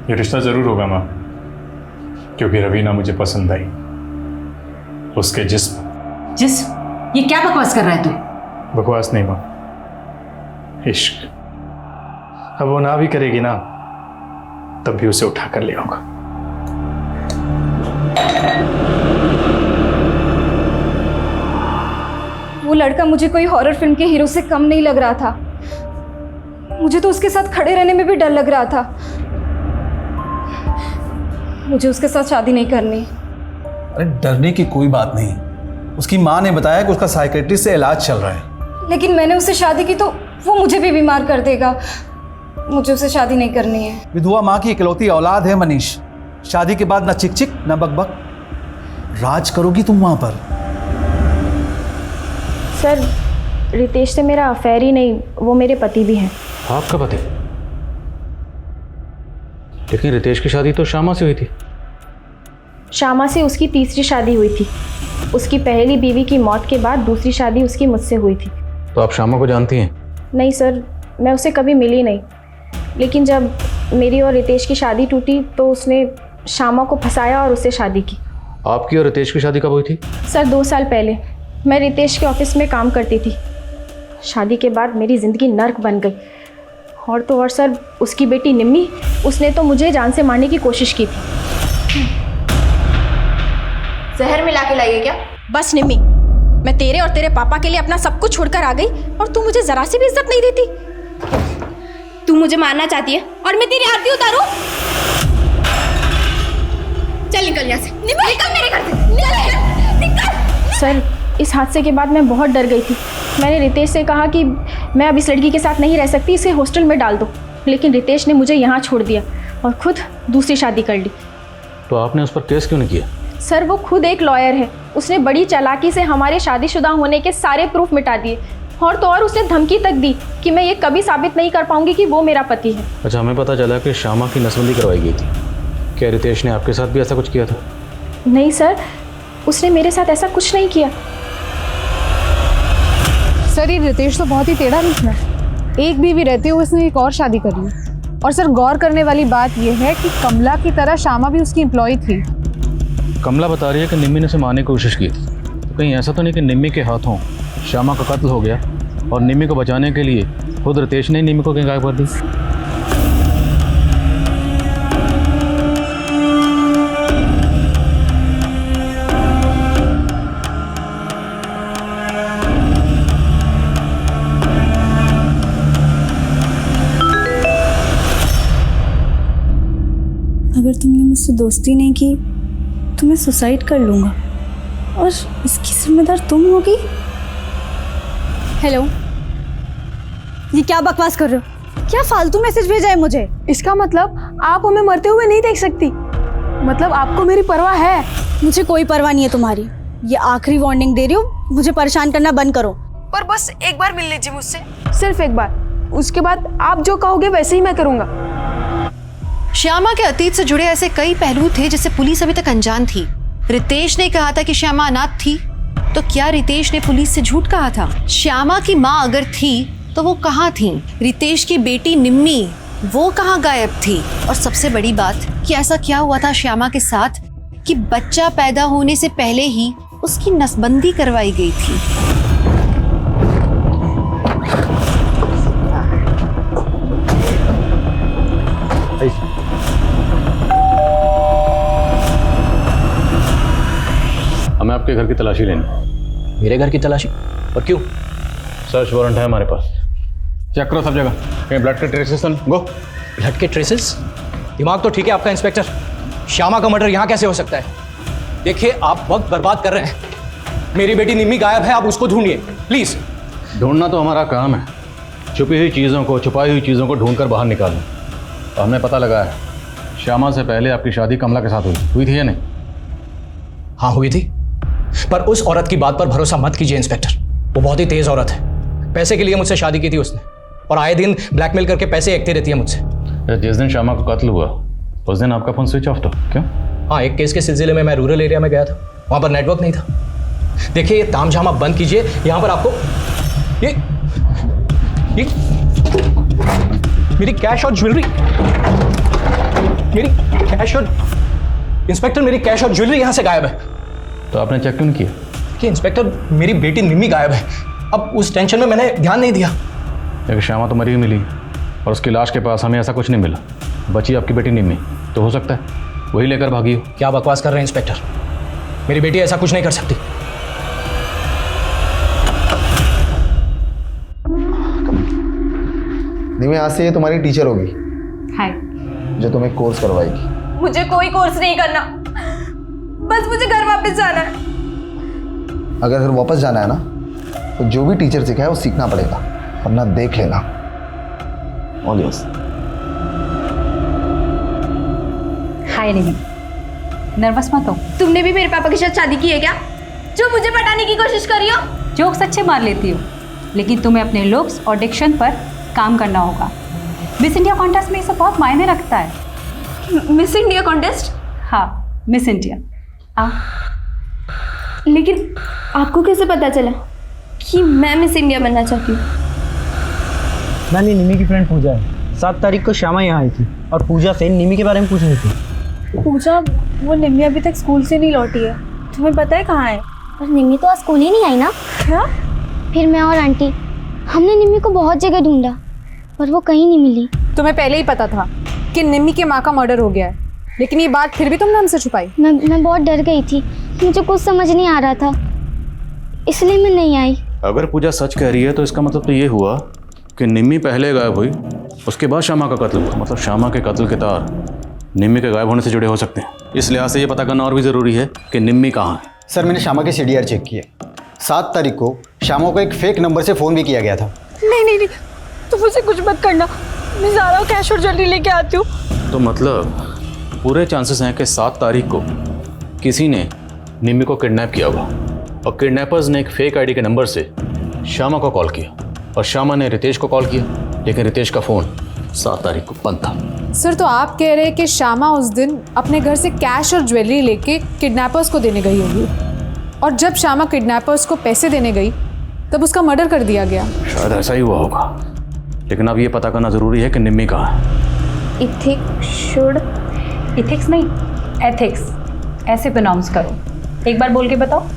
ये रिश्ता जरूर होगा माँ, क्योंकि रवीना मुझे पसंद आई। उसके जिस्म। ये क्या बकवास कर रहा है तू? बकवास नहीं माँ, इश्क। अब वो ना भी करेगी ना, तब भी उसे उठा कर ले आऊंगा। वो लड़का मुझे कोई हॉरर फिल्म के हीरो से कम नहीं लग रहा था। मुझे तो उसके साथ खड़े रहने में भी डर लग रहा था। मुझे उसके साथ शादी नहीं करनी। अरे डरने की कोई बात नहीं, उसकी माँ ने बताया कि उसका साइकेट्रिस्ट से इलाज चल रहा है। लेकिन मैंने उससे शादी की तो वो मुझे भी बीमार कर देगा। मुझे उससे शादी नहीं करनी है। विधवा माँ की इकलौती औलाद है मनीष। शादी के बाद ना चिक चिक ना बकबक, राज करोगी तुम वहां पर। सर रितेश से मेरा अफेयर ही नहीं, वो मेरे पति भी हैं। आपका पति? लेकिन रितेश की शादी तो श्यामा से हुई थी। श्यामा से उसकी तीसरी शादी हुई थी। उसकी पहली बीवी की मौत के बाद दूसरी शादी उसकी मुझसे हुई थी। तो आप श्यामा को जानती हैं? नहीं सर, मैं उससे कभी मिली नहीं। लेकिन जब मेरी और रितेश की शादी टूटी तो उसने श्यामा को फंसाया और उससे शादी की। आपकी और रितेश की शादी कब हुई थी? सर 2 साल पहले। मैं रितेश के ऑफिस में काम करती थी। शादी के बाद मेरी ज़िंदगी नर्क बन गई। और तो और सर उसकी बेटी निम्मी, उसने तो मुझे जान से मारने की कोशिश की थी। जहर मिला के लाइए क्या? बस निम्मी, मैं तेरे और तेरे पापा के लिए अपना सब कुछ छोड़कर आ गई और तू मुझे जरा सी भी इज्जत नहीं देती। तू मुझे मारना चाहती है और मैं तेरी आरती उतारूं? चल निकल यहाँ से, निकल मेरे घर से, निकल। सर इस हादसे के बाद मैं बहुत डर गई थी। मैंने रितेश से कहा कि मैं अब इस लड़की के साथ नहीं रह सकती, इसे हॉस्टल में डाल दो। लेकिन रितेश ने मुझे यहाँ छोड़ दिया और खुद दूसरी शादी कर ली। तो आपने उस पर केस क्यों नहीं किया? सर वो खुद एक लॉयर है। उसने बड़ी चालाकी से हमारे शादीशुदा होने के सारे प्रूफ मिटा दिए। और तो और उसने धमकी तक दी कि मैं ये कभी साबित नहीं कर पाऊंगी कि वो मेरा पति है। अच्छा, हमें पता चला कि श्यामा की नसबंदी करवाई गई थी। क्या रितेश ने आपके साथ भी ऐसा कुछ किया था? नहीं सर, उसने मेरे साथ ऐसा कुछ नहीं किया। सर, ये रितेश तो बहुत ही टेढ़ा निकला। एक बीवी रहते हुए उसने एक और शादी कर ली। और सर, गौर करने वाली बात यह है कि कमला की तरह श्यामा भी उसकी एम्प्लॉय थी। कमला बता रही है कि निम्मी ने उसे मारने की कोशिश की थी, तो कहीं ऐसा तो नहीं कि निम्मी के हाथों श्यामा का कत्ल हो गया और निम्मी को बचाने के लिए खुद रितेश ने निम्मी को कहीं गायब कर दी? अगर तुमने मुझसे दोस्ती नहीं की तो मैं सुसाइड कर लूँगा और इसकी जिम्मेदार तुम होगी। हेलो, ये क्या बकवास कर रहे हो? क्या फालतू मैसेज भेजा है मुझे? इसका मतलब आप हमें मरते हुए नहीं देख सकती? मतलब आपको मेरी परवाह है? मुझे कोई परवाह नहीं है तुम्हारी। ये आखिरी वार्निंग दे रही हूँ, मुझे परेशान करना बंद करो। पर बस एक बार मिल लीजिए मुझसे, सिर्फ एक बार। उसके बाद आप जो कहोगे वैसे ही मैं करूँगा। श्यामा के अतीत से जुड़े ऐसे कई पहलू थे जिसे पुलिस अभी तक अनजान थी। रितेश ने कहा था कि श्यामा अनाथ थी, तो क्या रितेश ने पुलिस से झूठ कहा था? श्यामा की माँ अगर थी तो वो कहाँ थी? रितेश की बेटी निम्मी वो कहाँ गायब थी? और सबसे बड़ी बात कि ऐसा क्या हुआ था श्यामा के साथ कि बच्चा पैदा होने से पहले ही उसकी नसबंदी करवाई गई थी? हमें आपके घर की तलाशी लेनी। मेरे घर की तलाशी? और क्यों? सर्च वारंट है हमारे पास, चेक करो सब जगह। कहीं ब्लड के ट्रेसेस तो गो। ब्लड के ट्रेसेस? दिमाग तो ठीक है आपका इंस्पेक्टर। श्यामा का मर्डर यहाँ कैसे हो सकता है? देखिए, आप वक्त बर्बाद कर रहे हैं। मेरी बेटी निम्मी गायब है, आप उसको ढूंढिए प्लीज। ढूंढना तो हमारा काम है, छुपी हुई चीज़ों को, छुपाई हुई चीज़ों को ढूंढकर बाहर निकालना। और हमें पता लगा है श्यामा से पहले आपकी शादी कमला के साथ हुई थी या नहीं? हाँ हुई थी, पर उस औरत की बात पर भरोसा मत कीजिए इंस्पेक्टर। वो बहुत ही तेज औरत है। पैसे के लिए मुझसे शादी की थी उसने, और आए दिन ब्लैकमेल करके पैसे एकती रहती है मुझसे। जिस दिन श्यामा का कत्ल हुआ उस दिन आपका फोन स्विच ऑफ था, क्यों? हाँ, एक केस के सिलसिले में मैं रूरल एरिया में गया था, वहाँ पर नेटवर्क नहीं था। देखिए, ये तामझाम आप बंद कीजिए। यहाँ पर आपको ये मेरी कैश और ज्वेलरी, मेरी कैश और इंस्पेक्टर मेरी कैश और ज्वेलरी यहाँ से गायब है। तो आपने चेक क्यों नहीं किया? कि इंस्पेक्टर, मेरी बेटी निम्मी गायब है। अब उस टेंशन में मैंने ध्यान नहीं दिया। लेकिन श्यामा तो मरी हुई मिली और उसकी लाश के पास हमें ऐसा कुछ नहीं मिला। बची आपकी बेटी निम्मी, तो हो सकता है वही लेकर भागी हो। क्या बकवास कर रहे हैं इंस्पेक्टर? मेरी बेटी ऐसा कुछ नहीं कर सकती। निम्मी, आज से ये तुम्हारी टीचर होगी। हाय। जो तुम्हें कोर्स करवाएगी। मुझे कोई कोर्स नहीं करना, बस मुझे घर वापस जाना है। अगर घर वापस जाना है ना, तो जो भी टीचर सिखाए वो सीखना पड़ेगा, वरना देख लेना। All yours. Hi Nidhi, nervous मत हो। तुमने भी मेरे पापा के साथ शादी की है क्या, जो मुझे पटाने की कोशिश करी हो? जोक्स अच्छे मार लेती हो, लेकिन तुम्हें अपने लुक्स और डिक्शन पर काम करना होगा। मिस इंडिया कॉन्टेस्ट में ये सब बहुत मायने रखता है। Miss India contest? हाँ, मिस इंडिया। लेकिन आपको कैसे पता चला कि मैं मिस इंडिया बनना चाहती हूँ? नानी, निमी की फ्रेंड पूजा है। 7 तारीख को श्यामा यहाँ आई थी और पूजा से निमी के बारे में पूछ रही थी। पूजा, वो निमी अभी तक स्कूल से नहीं लौटी है, तुम्हें पता है कहाँ है? पर निमी तो आज स्कूल ही नहीं आई ना। क्या? फिर मैं और आंटी, हमने निमी को बहुत जगह ढूंढा पर वो कहीं नहीं मिली। तुम्हें पहले ही पता था कि निम्मी के माँ का मर्डर हो गया है, लेकिन ये बात फिर भी तुमने हमसे छुपाई। मैं बहुत डर गई थी, मुझे कुछ समझ नहीं आ रहा था, इसलिए मैं नहीं आई। अगर पूजा सच कह रही है तो इसका मतलब तो ये हुआ कि निम्मी पहले गायब हुई, उसके बाद श्यामा का कत्ल हुआ। मतलब श्यामा के कत्ल के तार निम्मी के गायब होने से जुड़े हो सकते हैं। इस लिहाज से ये पता करना और भी ज़रूरी है कि निम्मी कहाँ है। सर, मैंने श्यामा के CDR चेक किए। 7 तारीख को श्यामा को एक फेक नंबर से फ़ोन भी किया गया था। नहीं, तुम मुझे कुछ मत करना, मैं ज़ारा कैश और ज्वेलरी लेके आती हूँ। तो मतलब पूरे चांसेस हैं कि 7 तारीख को किसी ने निम्मी को किडनैप किया होगा और किडनैपर्स ने एक फेक आईडी के नंबर से श्यामा को कॉल किया और श्यामा ने रितेश को कॉल किया, लेकिन रितेश का फ़ोन 7 तारीख को बंद था। सर, तो आप कह रहे हैं कि श्यामा उस दिन अपने घर से कैश और ज्वेलरी लेके किडनैपर्स को देने गई होगी, और जब श्यामा किडनैपर्स को पैसे देने गई तब उसका मर्डर कर दिया गया। शायद ऐसा ही हुआ होगा, लेकिन अब ये पता करना ज़रूरी है कि निम्मी कहाँ है। इथिक्स नहीं, एथिक्स, ऐसे प्रोनाउंस करो। एक बार बोल के बताओ।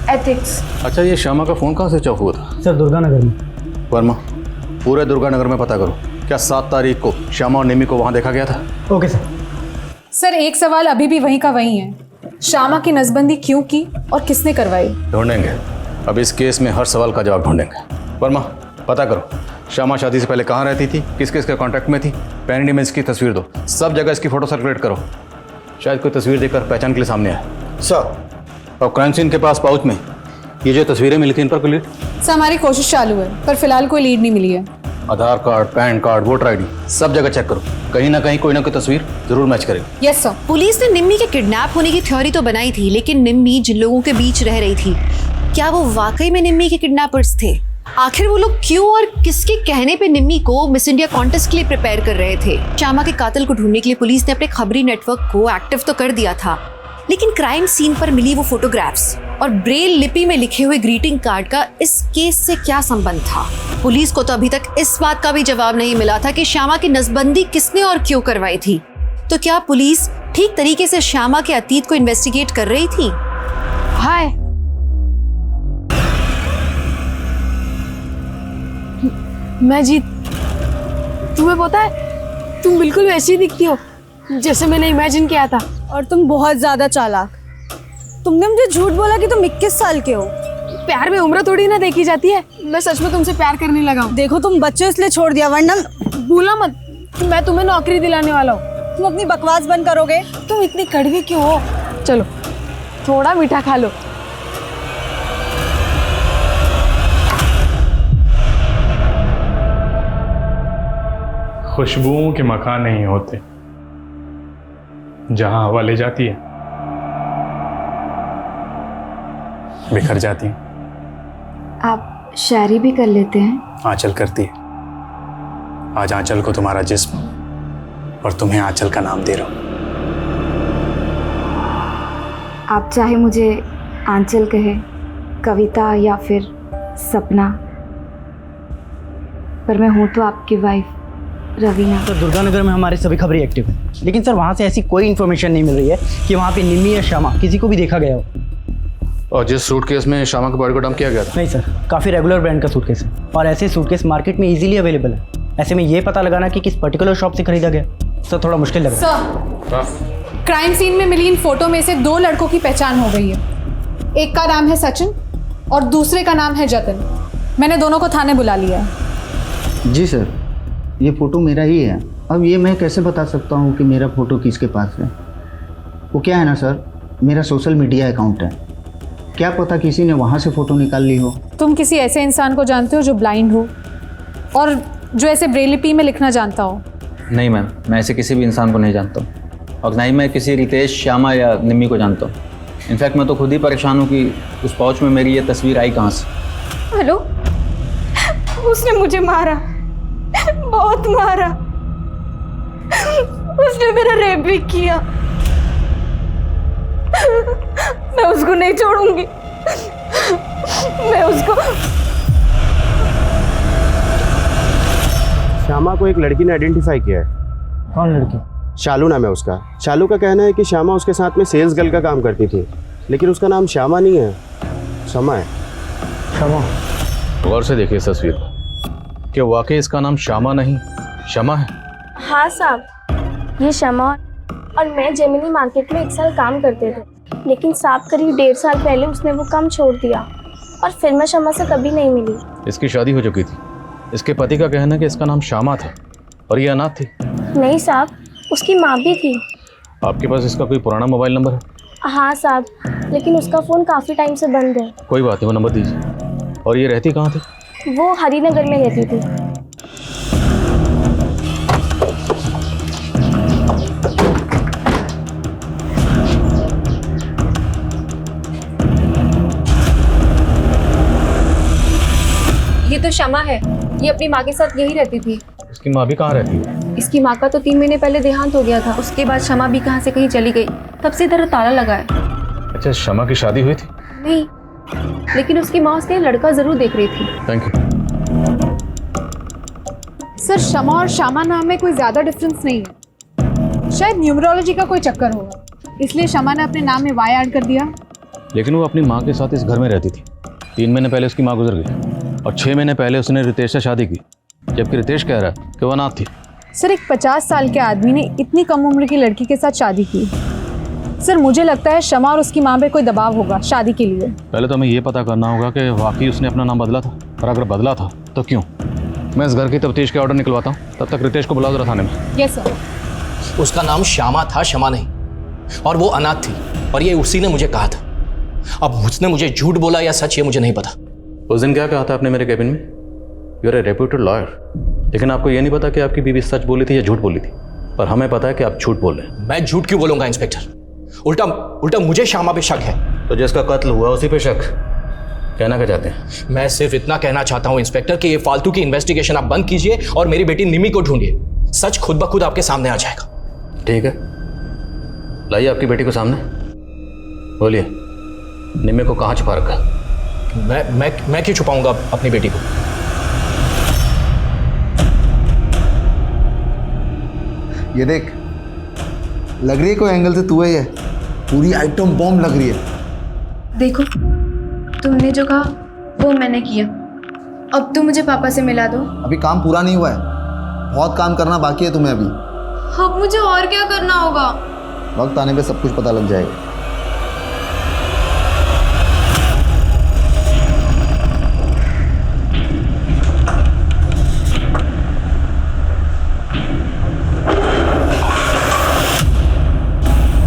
एथिक्स। अच्छा, ये श्यामा का फ़ोन कहाँ से चौक हुआ था? सर दुर्गानगर में। वर्मा, पूरे दुर्गानगर में पता करो, क्या 7 तारीख को श्यामा और निम्मी को वहाँ देखा गया था? Okay sir. सर एक सवाल अभी भी वहीं का वहीं है, श्यामा की नसबंदी क्यों की और किसने करवाई? ढूंढेंगे, अब इस केस में हर सवाल का जवाब ढूंढेंगे। वर्मा, पता करो श्यामा शादी से पहले कहाँ रहती थी, किस किस के कॉन्टैक्ट में थी, पैन में इसकी तस्वीर दो, सब जगह इसकी फ़ोटो सर्कुलेट करो। शायद कोई तस्वीर देखकर पहचान के लिए सामने आए। सर, और क्राइम सीन के पास पाउच में ये जो तस्वीरें मिली थी, इन पर कोई लीड? सर हमारी कोशिश चालू है, पर फिलहाल कोई लीड नहीं मिली है। Aadhaar card, PAN card, voter ID, सब जगह चेक करो, कहीं ना कहीं कोई ना कोई तस्वीर जरूर मैच करेगी। Yes sir. पुलिस ने निम्मी के किडनैप होने की थ्योरी तो बनाई थी, लेकिन निम्मी जिन लोगों के बीच रह रही थी, क्या वो वाकई में निम्मी के किडनैपर्स थे? आखिर वो लोग क्यों और किसके कहने पे निम्मी को मिस इंडिया कॉन्टेस्ट के लिए प्रिपेयर कर रहे थे? श्यामा के कातिल को ढूंढने के लिए पुलिस ने अपने खबरी नेटवर्क को एक्टिव तो कर दिया था, लेकिन क्राइम सीन पर मिली वो फोटोग्राफ्स और ब्रेल लिपि में लिखे हुए ग्रीटिंग कार्ड का इस केस से क्या संबंध था? पुलिस को तो अभी तक इस बात का भी जवाब नहीं मिला था कि श्यामा की नसबंदी किसने और क्यों करवाई थी। तो क्या पुलिस ठीक तरीके से श्यामा के अतीत को इन्वेस्टिगेट कर रही थी? हाय, मैं जीत, तुम्हें पता है तुम बिल्कुल वैसी दिखती हो जैसे मैंने इमेजिन किया था। और तुम बहुत ज्यादा चालाक। तुमने मुझे झूठ बोला कि तुम 21 साल के हो। प्यार में उम्र थोड़ी ना देखी जाती है। मैं सच में तुमसे प्यार करने लगा हूँ। देखो तुम बच्चे इसलिए छोड़ दिया, वरना भूला मत, मैं तुम्हें नौकरी दिलाने वाला हूँ। तुम अपनी बकवास बंद करोगे? तुम इतनी कड़वी क्यों हो? चलो थोड़ा मीठा खा लो। खुशबुओं के मकान नहीं होते, जहां हवा ले जाती है बिखर जाती हैं। आप शायरी भी कर लेते हैं? आंचल करती है। आज आंचल को तुम्हारा जिस्म और तुम्हें आंचल का नाम दे रहा हूं। आप चाहे मुझे आंचल कहे, कविता या फिर सपना, पर मैं हूँ तो आपकी वाइफ रवीना। तो दुर्गानगर में हमारे सभी खबरें एक्टिव हैं, लेकिन सर वहाँ से ऐसी कोई इन्फॉर्मेशन नहीं मिल रही है कि वहाँ पे निम्मी या श्यामा किसी को भी देखा गया हो। और जिस सूटकेस में श्यामा के बॉडी को डंप किया गया था? नहीं सर, काफ़ी रेगुलर ब्रांड का सूटकेस है और ऐसे सूटकेस मार्केट में इजीली अवेलेबल है। ऐसे में ये पता लगाना कि किस पर्टिकुलर शॉप से खरीदा गया सर थोड़ा मुश्किल लग रहा है। सर क्राइम सीन में मिली इन फोटो में से 2 लड़कों की पहचान हो गई है। एक का नाम है सचिन और दूसरे का नाम है जतिन। मैंने दोनों को थाने बुला लिया है। जी सर, ये फ़ोटो मेरा ही है। अब ये मैं कैसे बता सकता हूँ कि मेरा फ़ोटो किसके पास है? वो क्या है ना सर, मेरा सोशल मीडिया अकाउंट है, क्या पता किसी ने वहाँ से फ़ोटो निकाल ली हो। तुम किसी ऐसे इंसान को जानते हो जो ब्लाइंड हो और जो ऐसे ब्रेल लिपि में लिखना जानता हो? नहीं मैम, मैं ऐसे किसी भी इंसान को नहीं जानता हूँ और ना ही मैं किसी रितेश, श्यामा या निम्मी को जानता हूँ। इनफैक्ट मैं तो खुद ही परेशान हूँ कि उस पाउच में मेरी ये तस्वीर आई कहाँ से। हेलो, उसने मुझे मारा, बहुत मारा। उसने मेरा रेप भी किया। मैं उसको नहीं छोड़ूंगी। मैं उसको। श्यामा को एक लड़की ने आइडेंटिफाई किया है। कौन लड़की? शालू नाम है उसका। शालू का कहना है कि श्यामा उसके साथ में सेल्स गर्ल का काम करती थी, लेकिन उसका नाम श्यामा नहीं है, शमा है। शमा? गौर से देखिए इस तस्वीर को, क्या वाकई इसका नाम श्यामा नहीं शमा है? हाँ साहब, ये शमा और मैं जेमिनी मार्केट में 1 साल काम करते थे, लेकिन साहब करीब 1.5 साल पहले उसने वो काम छोड़ दिया और फिर मैं शमा से कभी नहीं मिली। इसकी शादी हो चुकी थी। इसके पति का कहना है कि इसका नाम श्यामा था और ये अनाथ थी। नहीं साहब, उसकी माँ भी थी। आपके पास इसका कोई पुराना मोबाइल नंबर है? हाँ साहब, लेकिन उसका फ़ोन काफ़ी टाइम से बंद है। कोई बात नहीं, वो नंबर दीजिए। और ये रहती कहाँ थी? वो हरिनगर में रहती थी। ये तो शमा है, ये अपनी माँ के साथ यही रहती थी। इसकी माँ भी कहाँ रहती है? इसकी माँ का तो 3 महीने पहले देहांत हो गया था। उसके बाद शमा भी कहाँ से कहीं चली गई, तब से इधर ताला लगा है। अच्छा, शमा की शादी हुई थी? नहीं, लेकिन उसकी माँ उसके लिए लड़का जरूर देख रही थी। Thank you. सर शमा और श्यामा नाम में कोई ज़्यादा डिफरेंस नहीं है, शायद न्यूमरोलॉजी का कोई चक्कर होगा, इसलिए शमा ने अपने नाम में वाई ऐड कर दिया। लेकिन वो अपनी माँ के साथ इस घर में रहती थी। 3 महीने पहले उसकी माँ गुजर गई और 6 महीने पहले उसने रितेश से शादी की, जबकि रितेश कह रहा है कि वो अनाथ थी। सर एक 50 साल के आदमी ने इतनी कम उम्र की लड़की के साथ शादी की। सर मुझे लगता है शमा और उसकी माँ पे कोई दबाव होगा शादी के लिए। पहले तो हमें ये पता करना होगा कि वाकई उसने अपना नाम बदला था, और अगर बदला था तो क्यों। मैं इस घर की तफ्तीश के ऑर्डर निकलवाता हूँ, तब तक रितेश को बुलाओ जरा थाने में। Yes sir. उसका नाम श्यामा था, शमा नहीं, और वो अनाथ थी, और ये उसी ने मुझे कहा था। अब उसने मुझे झूठ बोला या सच, ये मुझे नहीं पता। उस दिन क्या कहा था आपने मेरे कैबिन में? You are a reputed lawyer, लेकिन आपको ये नहीं पता कि आपकी बीवी सच बोली थी या झूठ बोली थी। पर हमें पता है कि आप झूठ बोल रहे हैं। मैं झूठ क्यों बोलूंगा इंस्पेक्टर? उल्टा मुझे श्यामा पे शक है। तो जिसका कत्ल हुआ उसी पे शक, कहना क्या चाहते हैं? मैं सिर्फ इतना कहना चाहता हूं इंस्पेक्टर कि ये फालतू की इन्वेस्टिगेशन आप बंद कीजिए और मेरी बेटी निमी को ढूंढिए। सच खुद ब खुद आपके सामने आ जाएगा। ठीक है, लाइए आपकी बेटी को सामने, बोलिए निमी को कहाँ छुपा रखा? मैं क्यों छुपाऊंगा अपनी बेटी को? ये देख, लग रही है कोई एंगल से तू ही है। पूरी आइटम बॉम्ब लग रही है। देखो, तुमने जो कहा वो मैंने किया। अब तुम मुझे पापा से मिला दो। अभी काम पूरा नहीं हुआ है, बहुत काम करना बाकी है तुम्हें अभी। अब मुझे और क्या करना होगा? वक्त आने पे सब कुछ पता लग जाएगा।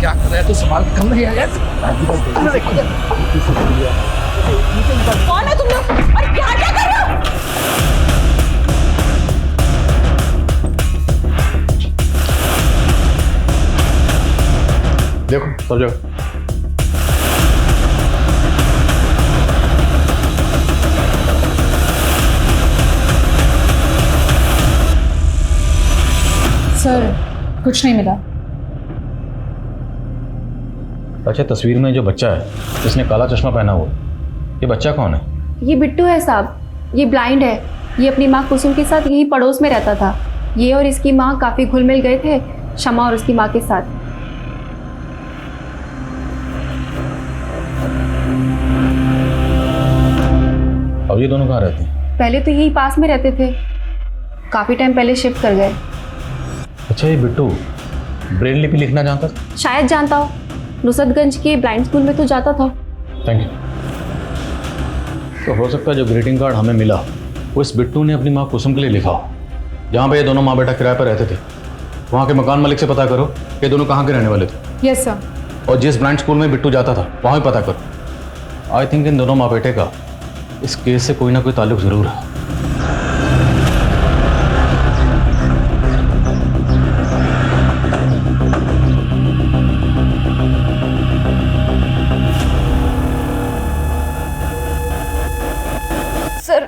क्या कर रहा है तू? सवाल कम नहीं आया? कौन है तुम लोग और क्या क्या कर रहे हो? देखो सब जगह। सर कुछ नहीं मिला। अच्छा, तस्वीर में जो बच्चा है जिसने काला चश्मा पहना हुआ, ये बच्चा कौन है? ये बिट्टू है साहब, ये ब्लाइंड है। ये अपनी माँ कुसुम के साथ यही पड़ोस में रहता था। ये और इसकी माँ काफ़ी घुल मिल गए थे शमा और उसकी माँ के साथ। अब ये दोनों कहाँ रहते हैं? पहले तो यही पास में रहते थे, काफ़ी टाइम पहले शिफ्ट कर गए। अच्छा, ये बिट्टू ब्रेल लिपि लिखना जानता था? शायद जानता हो, नुसरतगंज के ब्लाइंड स्कूल में तो जाता था। Thank you. तो हो सकता है जो ग्रीटिंग कार्ड हमें मिला वो इस बिट्टू ने अपनी माँ कुसुम के लिए लिखा हो। जहाँ पे ये दोनों माँ बेटा किराए पर रहते थे, वहाँ के मकान मालिक से पता करो ये दोनों कहाँ के रहने वाले थे। Yes sir. और जिस ब्लाइंड स्कूल में बिट्टू जाता था वहाँ भी पता करो। आई थिंक इन दोनों माँ बेटे का इस केस से कोई ना कोई ताल्लुक जरूर है। सर,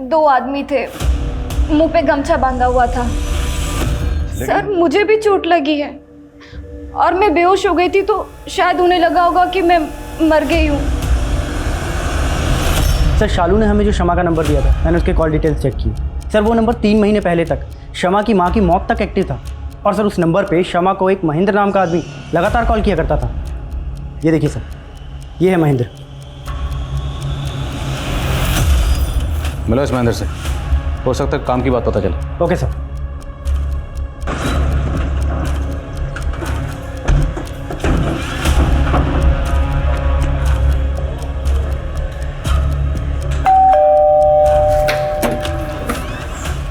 2 आदमी थे, मुंह पे गमछा बांधा हुआ था। सर मुझे भी चोट लगी है और मैं बेहोश हो गई थी, तो शायद उन्हें लगा होगा कि मैं मर गई हूँ। सर शालू ने हमें जो शमा का नंबर दिया था, मैंने उसके कॉल डिटेल्स चेक की। सर वो नंबर 3 महीने पहले तक शमा की माँ की मौत तक एक्टिव था। और सर उस नंबर पे शमा को एक महेंद्र नाम का आदमी लगातार कॉल किया करता था। ये देखिए सर, ये है महेंद्र। मिलो इस महेंद्र से, हो सकता है काम की बात पता चले। Okay sir.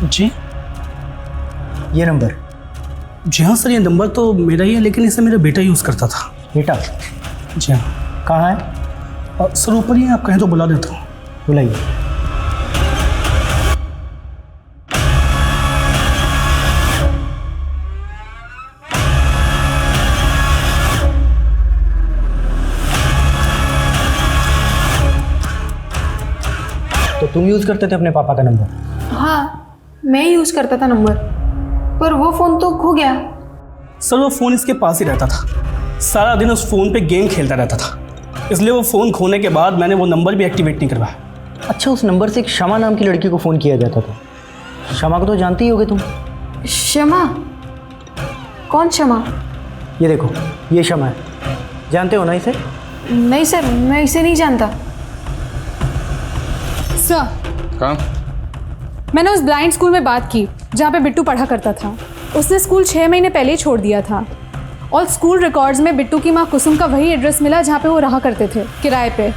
जी ये नंबर? जी हाँ सर, ये नंबर तो मेरा ही है, लेकिन इसे मेरा बेटा यूज़ करता था। बेटा? जी हाँ। कहाँ है? सर ऊपर ही, आप कहें तो बुला देता हूँ। बुलाइए। तो तुम यूज़ करते थे अपने पापा का नंबर? हाँ, मैं यूज़ करता था नंबर, पर वो फ़ोन तो खो गया। सर वो फ़ोन इसके पास ही रहता था, सारा दिन उस फ़ोन पे गेम खेलता रहता था। इसलिए वो फ़ोन खोने के बाद मैंने वो नंबर भी एक्टिवेट नहीं करवाया। अच्छा, उस नंबर से एक शमा नाम की लड़की को फ़ोन किया जाता था। शमा को तो जानती ही होगे तुम। क्षमा? कौन क्षमा? ये देखो, ये शमा है, जानते हो ना इसे? नहीं सर, मैं इसे नहीं जानता। सर, कहाँ? मैंने उस ब्लाइंड स्कूल में बात की जहाँ पे बिट्टू पढ़ा करता था। उसने स्कूल 6 महीने पहले ही छोड़ दिया था और स्कूल रिकॉर्ड्स में बिट्टू की माँ कुसुम का वही एड्रेस मिला जहाँ पे वो रहा करते थे, किराए पे।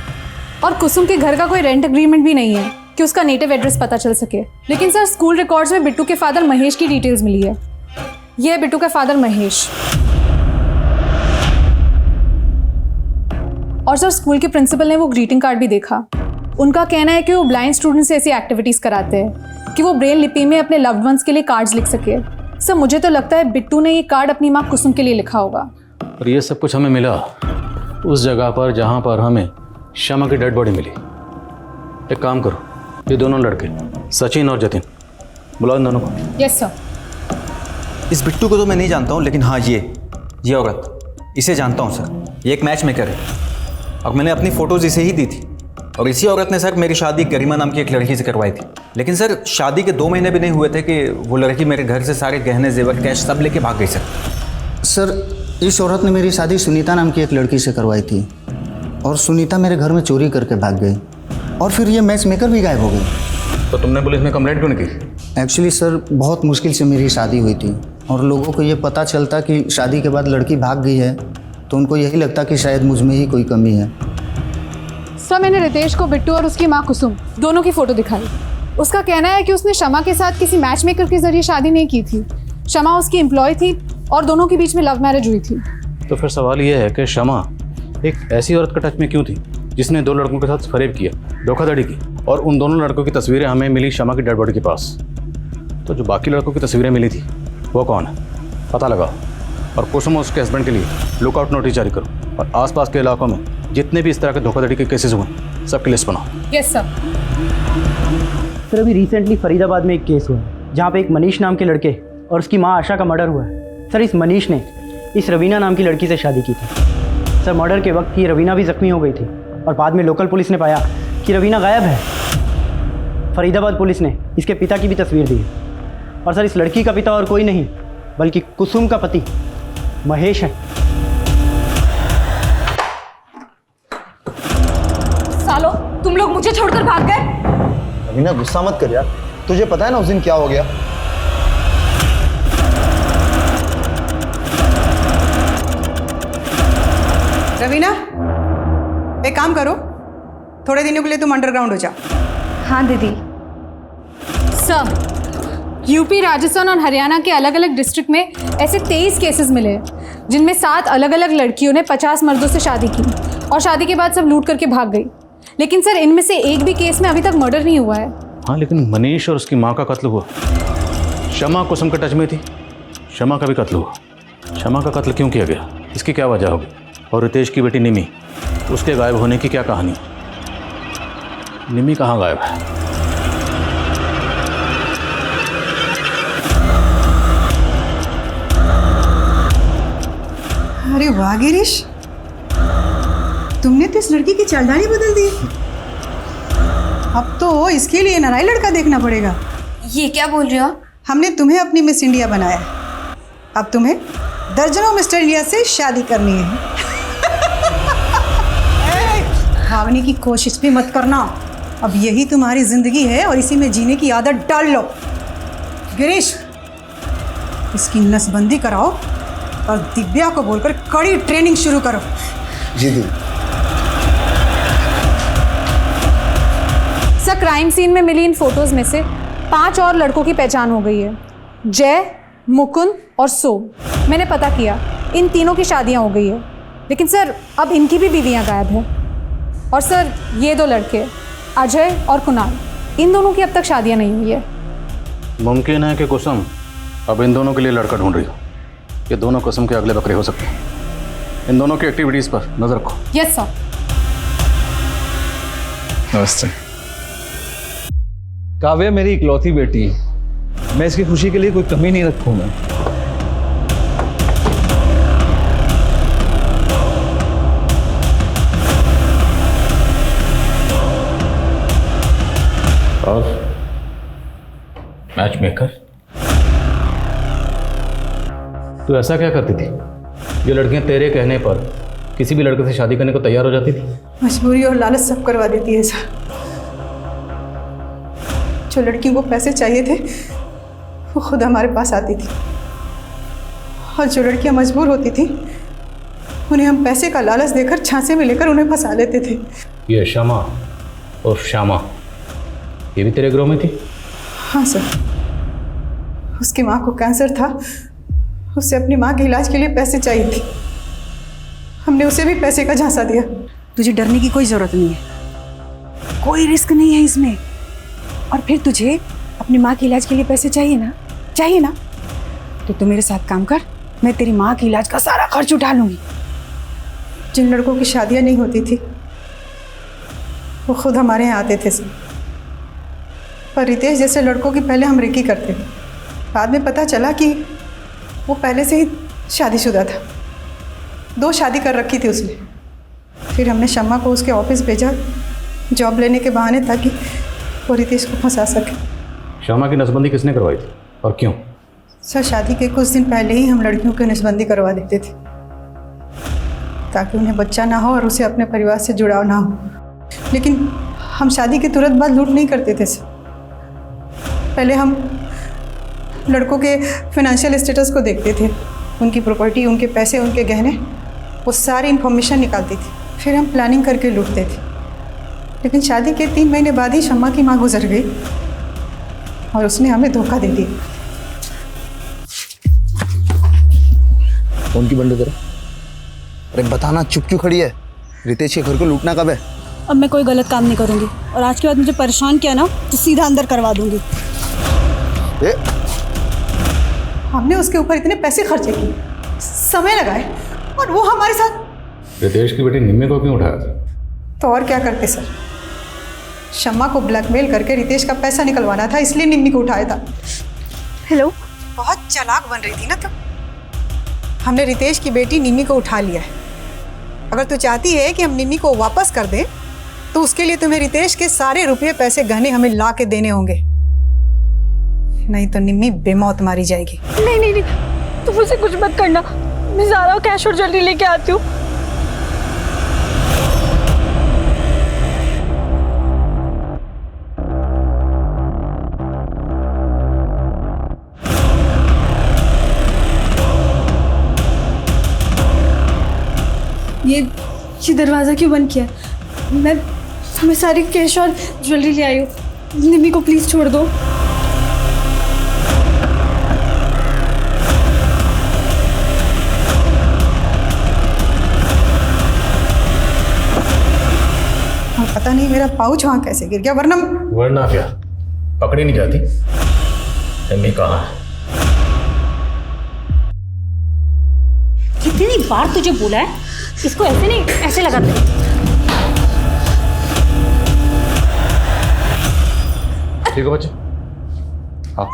और कुसुम के घर का कोई रेंट एग्रीमेंट भी नहीं है कि उसका नेटिव एड्रेस पता चल सके। लेकिन सर, स्कूल रिकॉर्ड्स में बिट्टू के फादर महेश की डिटेल्स मिली है। ये है बिट्टू का फादर महेश। और सर, स्कूल के प्रिंसिपल ने वो ग्रीटिंग कार्ड भी देखा। उनका कहना है कि वो ब्लाइंड स्टूडेंट से ऐसी एक्टिविटीज़ कराते हैं कि वो ब्रेल लिपि में अपने लव्ड वंस के लिए कार्ड्स लिख सके। सर, मुझे तो लगता है बिट्टू ने ये कार्ड अपनी माँ कुसुम के लिए लिखा होगा। और ये सब कुछ हमें मिला उस जगह पर जहाँ पर हमें शमा की डेड बॉडी मिली। एक काम करो, ये दोनों लड़के सचिन और जतिन, बुलाओ इन दोनों को। Yes sir. इस बिट्टू को तो मैं नहीं जानता हूँ, लेकिन हाँ ये औरत, इसे जानता हूँ सर। ये एक मैच मेकर है और मैंने अपनी फ़ोटोज़ इसे ही दी थी। और इसी औरत ने सर मेरी शादी गरिमा नाम की एक लड़की से करवाई थी। लेकिन सर, शादी के 2 महीने भी नहीं हुए थे कि वो लड़की मेरे घर से सारे गहने, जेवर, कैश सब लेके भाग गई सर। सर, इस औरत ने मेरी शादी सुनीता नाम की एक लड़की से करवाई थी और सुनीता मेरे घर में चोरी करके भाग गई और फिर ये मैच मेकर भी गायब हो गई। तो तुमने पुलिस में कंप्लेंट क्यों नहीं की? एक्चुअली सर, बहुत मुश्किल से मेरी शादी हुई थी और लोगों को ये पता चलता कि शादी के बाद लड़की भाग गई है तो उनको यही लगता कि शायद मुझ में ही कोई कमी है। सर, मैंने रितेश को बिट्टू और उसकी माँ कुसुम दोनों की फ़ोटो दिखाई। उसका कहना है कि उसने शमा के साथ किसी मैच मेकर के जरिए शादी नहीं की थी। शमा उसकी एम्प्लॉय थी और दोनों के बीच में लव मैरिज हुई थी। तो फिर सवाल ये है कि शमा एक ऐसी औरत का टच में क्यों थी जिसने 2 लड़कों के साथ फरेब किया, धोखाधड़ी की, और उन दोनों लड़कों की तस्वीरें हमें मिली शमा की डेड बॉडी के पास। तो जो बाकी लड़कों की तस्वीरें मिली थी वो कौन है, पता लगाओ। और कुसुम और उसके हस्बैंड के लिए लुकआउट नोटिस जारी करो और आसपास के इलाकों में जितने भी इस तरह के धोखाधड़ी के केसेस हुए सबकी लिस्ट बनाओ। Yes sir. सर, अभी रिसेंटली फरीदाबाद में एक केस हुआ है जहाँ पे एक मनीष नाम के लड़के और उसकी माँ आशा का मर्डर हुआ है। सर, इस मनीष ने इस रवीना नाम की लड़की से शादी की थी। सर, मर्डर के वक्त ही रवीना भी जख्मी हो गई थी और बाद में लोकल पुलिस ने पाया कि रवीना गायब है। फरीदाबाद पुलिस ने इसके पिता की भी तस्वीर दी है। और सर, इस लड़की का पिता और कोई नहीं बल्कि कुसुम का पति महेश है। सालो, तुम लोग मुझे छोड़कर भाग गए। रवीना, गुस्सा मत कर यार, तुझे पता है ना उस दिन क्या हो गया। रवीना, एक काम करो, थोड़े दिनों के लिए तुम अंडरग्राउंड हो जाओ। हाँ दीदी। सर, यूपी, राजस्थान और हरियाणा के अलग अलग डिस्ट्रिक्ट में ऐसे 23 केसेस मिले जिनमें 7 अलग अलग लड़कियों ने 50 मर्दों से शादी की और शादी के बाद सब लूट करके भाग गई। लेकिन सर, इनमें से एक भी केस में अभी तक मर्डर नहीं हुआ है। हाँ, लेकिन मनीष और उसकी माँ का कत्ल हुआ। शमा कुसुम के टच में थी, शमा का भी कत्ल हुआ। शमा का कत्ल क्यों किया गया, इसकी क्या वजह होगी? और रितेश की बेटी निमी, उसके गायब होने की क्या कहानी? निमी कहाँ गायब है? अरे वाह गिरीश, तुमने तो इस लड़की की चालडाली बदल दी। अब तो इसके लिए नया लड़का देखना पड़ेगा। ये क्या बोल रहे हो? हमने तुम्हें अपनी मिस इंडिया बनाया, अब तुम्हें दर्जनों मिस्टर इंडिया से शादी करनी है। भागने की कोशिश भी मत करना, अब यही तुम्हारी जिंदगी है और इसी में जीने की आदत डाल लो। गिरीश, इसकी नसबंदी कराओ और दिव्या को बोलकर कड़ी ट्रेनिंग शुरू करो। जी दी। सर, क्राइम सीन में मिली इन फोटोज में से 5 और लड़कों की पहचान हो गई है। जय, मुकुंद और सोम। मैंने पता किया, इन तीनों की शादियां हो गई है। लेकिन सर, अब इनकी भी बीवियां गायब हैं। और सर, ये 2 लड़के अजय और कुणाल, इन दोनों की अब तक शादियां नहीं हुई है। मुमकिन है कि कुसुम अब इन दोनों के लिए लड़का ढूंढ रही हो। ये दोनों कुसुम के अगले बकरे हो सकते हैं। इन दोनों की एक्टिविटीज पर नजर रखो। Yes sir. नमस्ते। काव्या मेरी इकलौती बेटी है, मैं इसकी खुशी के लिए कोई कमी नहीं रखूंगा। और मैच मेकर, तू ऐसा क्या करती थी? जो लड़कियां तेरे कहने पर किसी भी लड़के से शादी करने को तैयार हो जाती थी? मजबूरी और लालच सब करवा देती है सर। जो लड़कियों को पैसे चाहिए थे वो खुद हमारे पास आती थी, और जो लड़कियां मजबूर होती थी उन्हें हम पैसे का लालच देकर झांसे में लेकर उन्हें फंसा लेते थे। ये शमा और श्यामा, ये भी तेरे ग्रोह में थी? हाँ सर, उसकी माँ को कैंसर था, उसे अपनी माँ के इलाज के लिए पैसे चाहिए थे। हमने उसे भी पैसे का झांसा दिया। तुझे डरने की कोई ज़रूरत नहीं है, कोई रिस्क नहीं है इसमें। और फिर तुझे अपनी माँ के इलाज के लिए पैसे चाहिए ना, तो तू मेरे साथ काम कर, मैं तेरी माँ के इलाज का सारा खर्च उठा लूँगी। जिन लड़कों की शादियाँ नहीं होती थी वो खुद हमारे यहाँ आते थे सर। पर रितेश जैसे लड़कों की पहले हम रेकी करते थे, बाद में पता चला कि वो पहले से ही शादीशुदा था, 2 शादी कर रखी थी उसने। फिर हमने शम्मा को उसके ऑफिस भेजा जॉब लेने के बहाने, ताकि वो रितेश को फंसा सके। शम्मा की नसबंदी किसने करवाई थी और क्यों? सर, शादी के कुछ दिन पहले ही हम लड़कियों की नसबंदी करवा देते थे, ताकि उन्हें बच्चा ना हो और उसे अपने परिवार से जुड़ाव ना हो। लेकिन हम शादी के तुरंत बाद लूट नहीं करते थे सर। पहले हम लड़कों के फाइनेंशियल स्टेटस को देखते थे, उनकी प्रॉपर्टी, उनके पैसे, उनके गहने, वो सारी इन्फॉर्मेशन निकालती थी। फिर हम प्लानिंग करके लूटते थे। लेकिन शादी के 3 महीने बाद ही शम्मा की माँ गुजर गई और उसने हमें धोखा दे दिया। कौन की बंद तेरा? अरे बताना, चुप क्यों खड़ी है? रितेश के घर को लूटना कब है? अब मैं कोई गलत काम नहीं करूँगी, और आज के बाद मुझे परेशान किया ना तो सीधा अंदर करवा दूँगी। हमने उसके ऊपर इतने पैसे खर्चे किए, समय लगाए, और वो हमारे साथ। रितेश की बेटी निम्मी को क्यों उठाया था? तो और क्या करते सर, शम्मा को ब्लैकमेल करके रितेश का पैसा निकलवाना था, इसलिए निम्मी को उठाया था। हेलो, बहुत चालाक बन रही थी ना तुम। हमने रितेश की बेटी निम्मी को उठा लिया है। अगर तू चाहती है कि हम निम्मी को वापस कर दें, तो उसके लिए तुम्हें रितेश के सारे रुपये, पैसे, गहने हमें ला के देने होंगे, नहीं तो निम्मी बेमौत मारी जाएगी। नहीं, तुम मुझसे कुछ मत करना, मैं ज़ारा और कैश और जल्दी लेके आती हूँ। ये दरवाज़ा क्यों बंद किया? मैं सारी कैश और ज्वेलरी ले आई हूँ, निम्मी को प्लीज़ छोड़ दो। पता नहीं मेरा पाउच वहाँ कैसे गिर गया, वरना क्या पकड़ी नहीं जाती? निम्मी कहाँ है? कितनी बार तुझे बोला है इसको ऐसे नहीं, ऐसे लगाते। ठीक है बच्चे, हाँ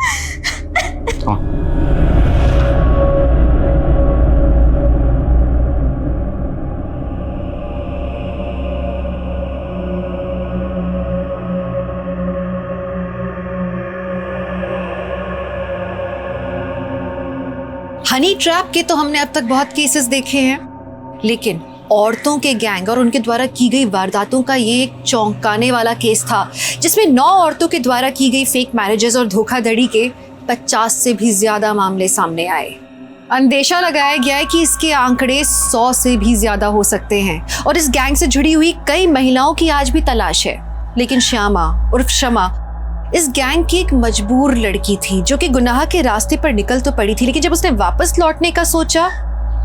हाँ। हनी ट्रैप के तो हमने अब तक बहुत केसेस देखे हैं, लेकिन औरतों के गैंग और उनके द्वारा की गई वारदातों का ये एक चौंकाने वाला केस था, जिसमें 9 औरतों के द्वारा की गई फेक मैरिजेस और धोखाधड़ी के 50 से भी ज्यादा मामले सामने आए। अंदेशा लगाया गया है कि इसके आंकड़े 100 से भी ज्यादा हो सकते हैं, और इस गैंग से जुड़ी हुई कई महिलाओं की आज भी तलाश है। लेकिन श्यामा उर्फ शमा इस गैंग की एक मजबूर लड़की थी, जो कि गुनाह के रास्ते पर निकल तो पड़ी थी, लेकिन जब उसने वापस लौटने का सोचा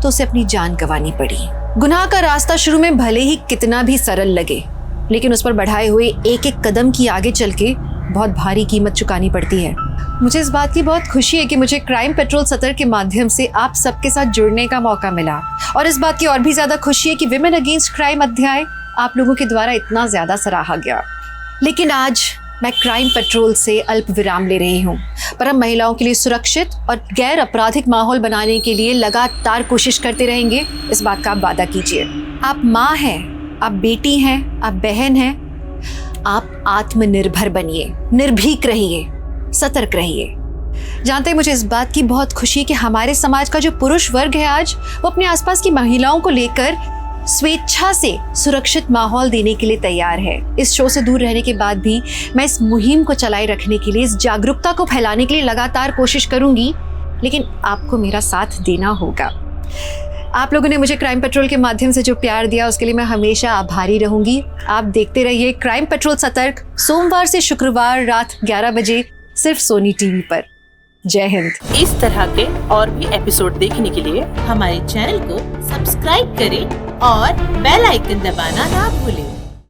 तो उसे अपनी जान गंवानी पड़ी। गुनाह का रास्ता शुरू में भले ही कितना भी सरल लगे, लेकिन उस पर बढ़ाए हुए एक एक कदम की आगे चल के बहुत भारी कीमत चुकानी पड़ती है। मुझे इस बात की बहुत खुशी है कि मुझे क्राइम पेट्रोल सतर के माध्यम से आप सबके साथ जुड़ने का मौका मिला, और इस बात की और भी ज्यादा खुशी है कि विमेन अगेंस्ट क्राइम अध्याय आप लोगों के द्वारा इतना ज्यादा सराहा गया। लेकिन आज मैं क्राइम पेट्रोल से अल्प विराम ले रही हूँ, पर हम महिलाओं के लिए सुरक्षित और गैर आपराधिक माहौल बनाने के लिए लगातार कोशिश करते रहेंगे। इस बात का आप वादा कीजिए। आप माँ हैं, आप बेटी हैं, आप बहन हैं, आप आत्मनिर्भर बनिए, निर्भीक रहिए, सतर्क रहिए। जानते हैं, मुझे इस बात की बहुत खुशी है कि हमारे समाज का जो पुरुष वर्ग है आज, वो अपने आसपास की महिलाओं को लेकर स्वेच्छा से सुरक्षित माहौल देने के लिए तैयार है। इस शो से दूर रहने के बाद भी मैं इस मुहिम को चलाए रखने के लिए, इस जागरूकता को फैलाने के लिए लगातार कोशिश करूंगी, लेकिन आपको मेरा साथ देना होगा। आप लोगों ने मुझे क्राइम पेट्रोल के माध्यम से जो प्यार दिया, उसके लिए मैं हमेशा आभारी रहूंगी। आप देखते रहिए क्राइम पेट्रोल सतर्क, सोमवार से शुक्रवार रात 11 बजे सिर्फ सोनी टीवी पर। जय हिंद। इस तरह के और भी एपिसोड देखने के लिए हमारे चैनल को सब्सक्राइब करें और बेल आइकन दबाना ना भूलें।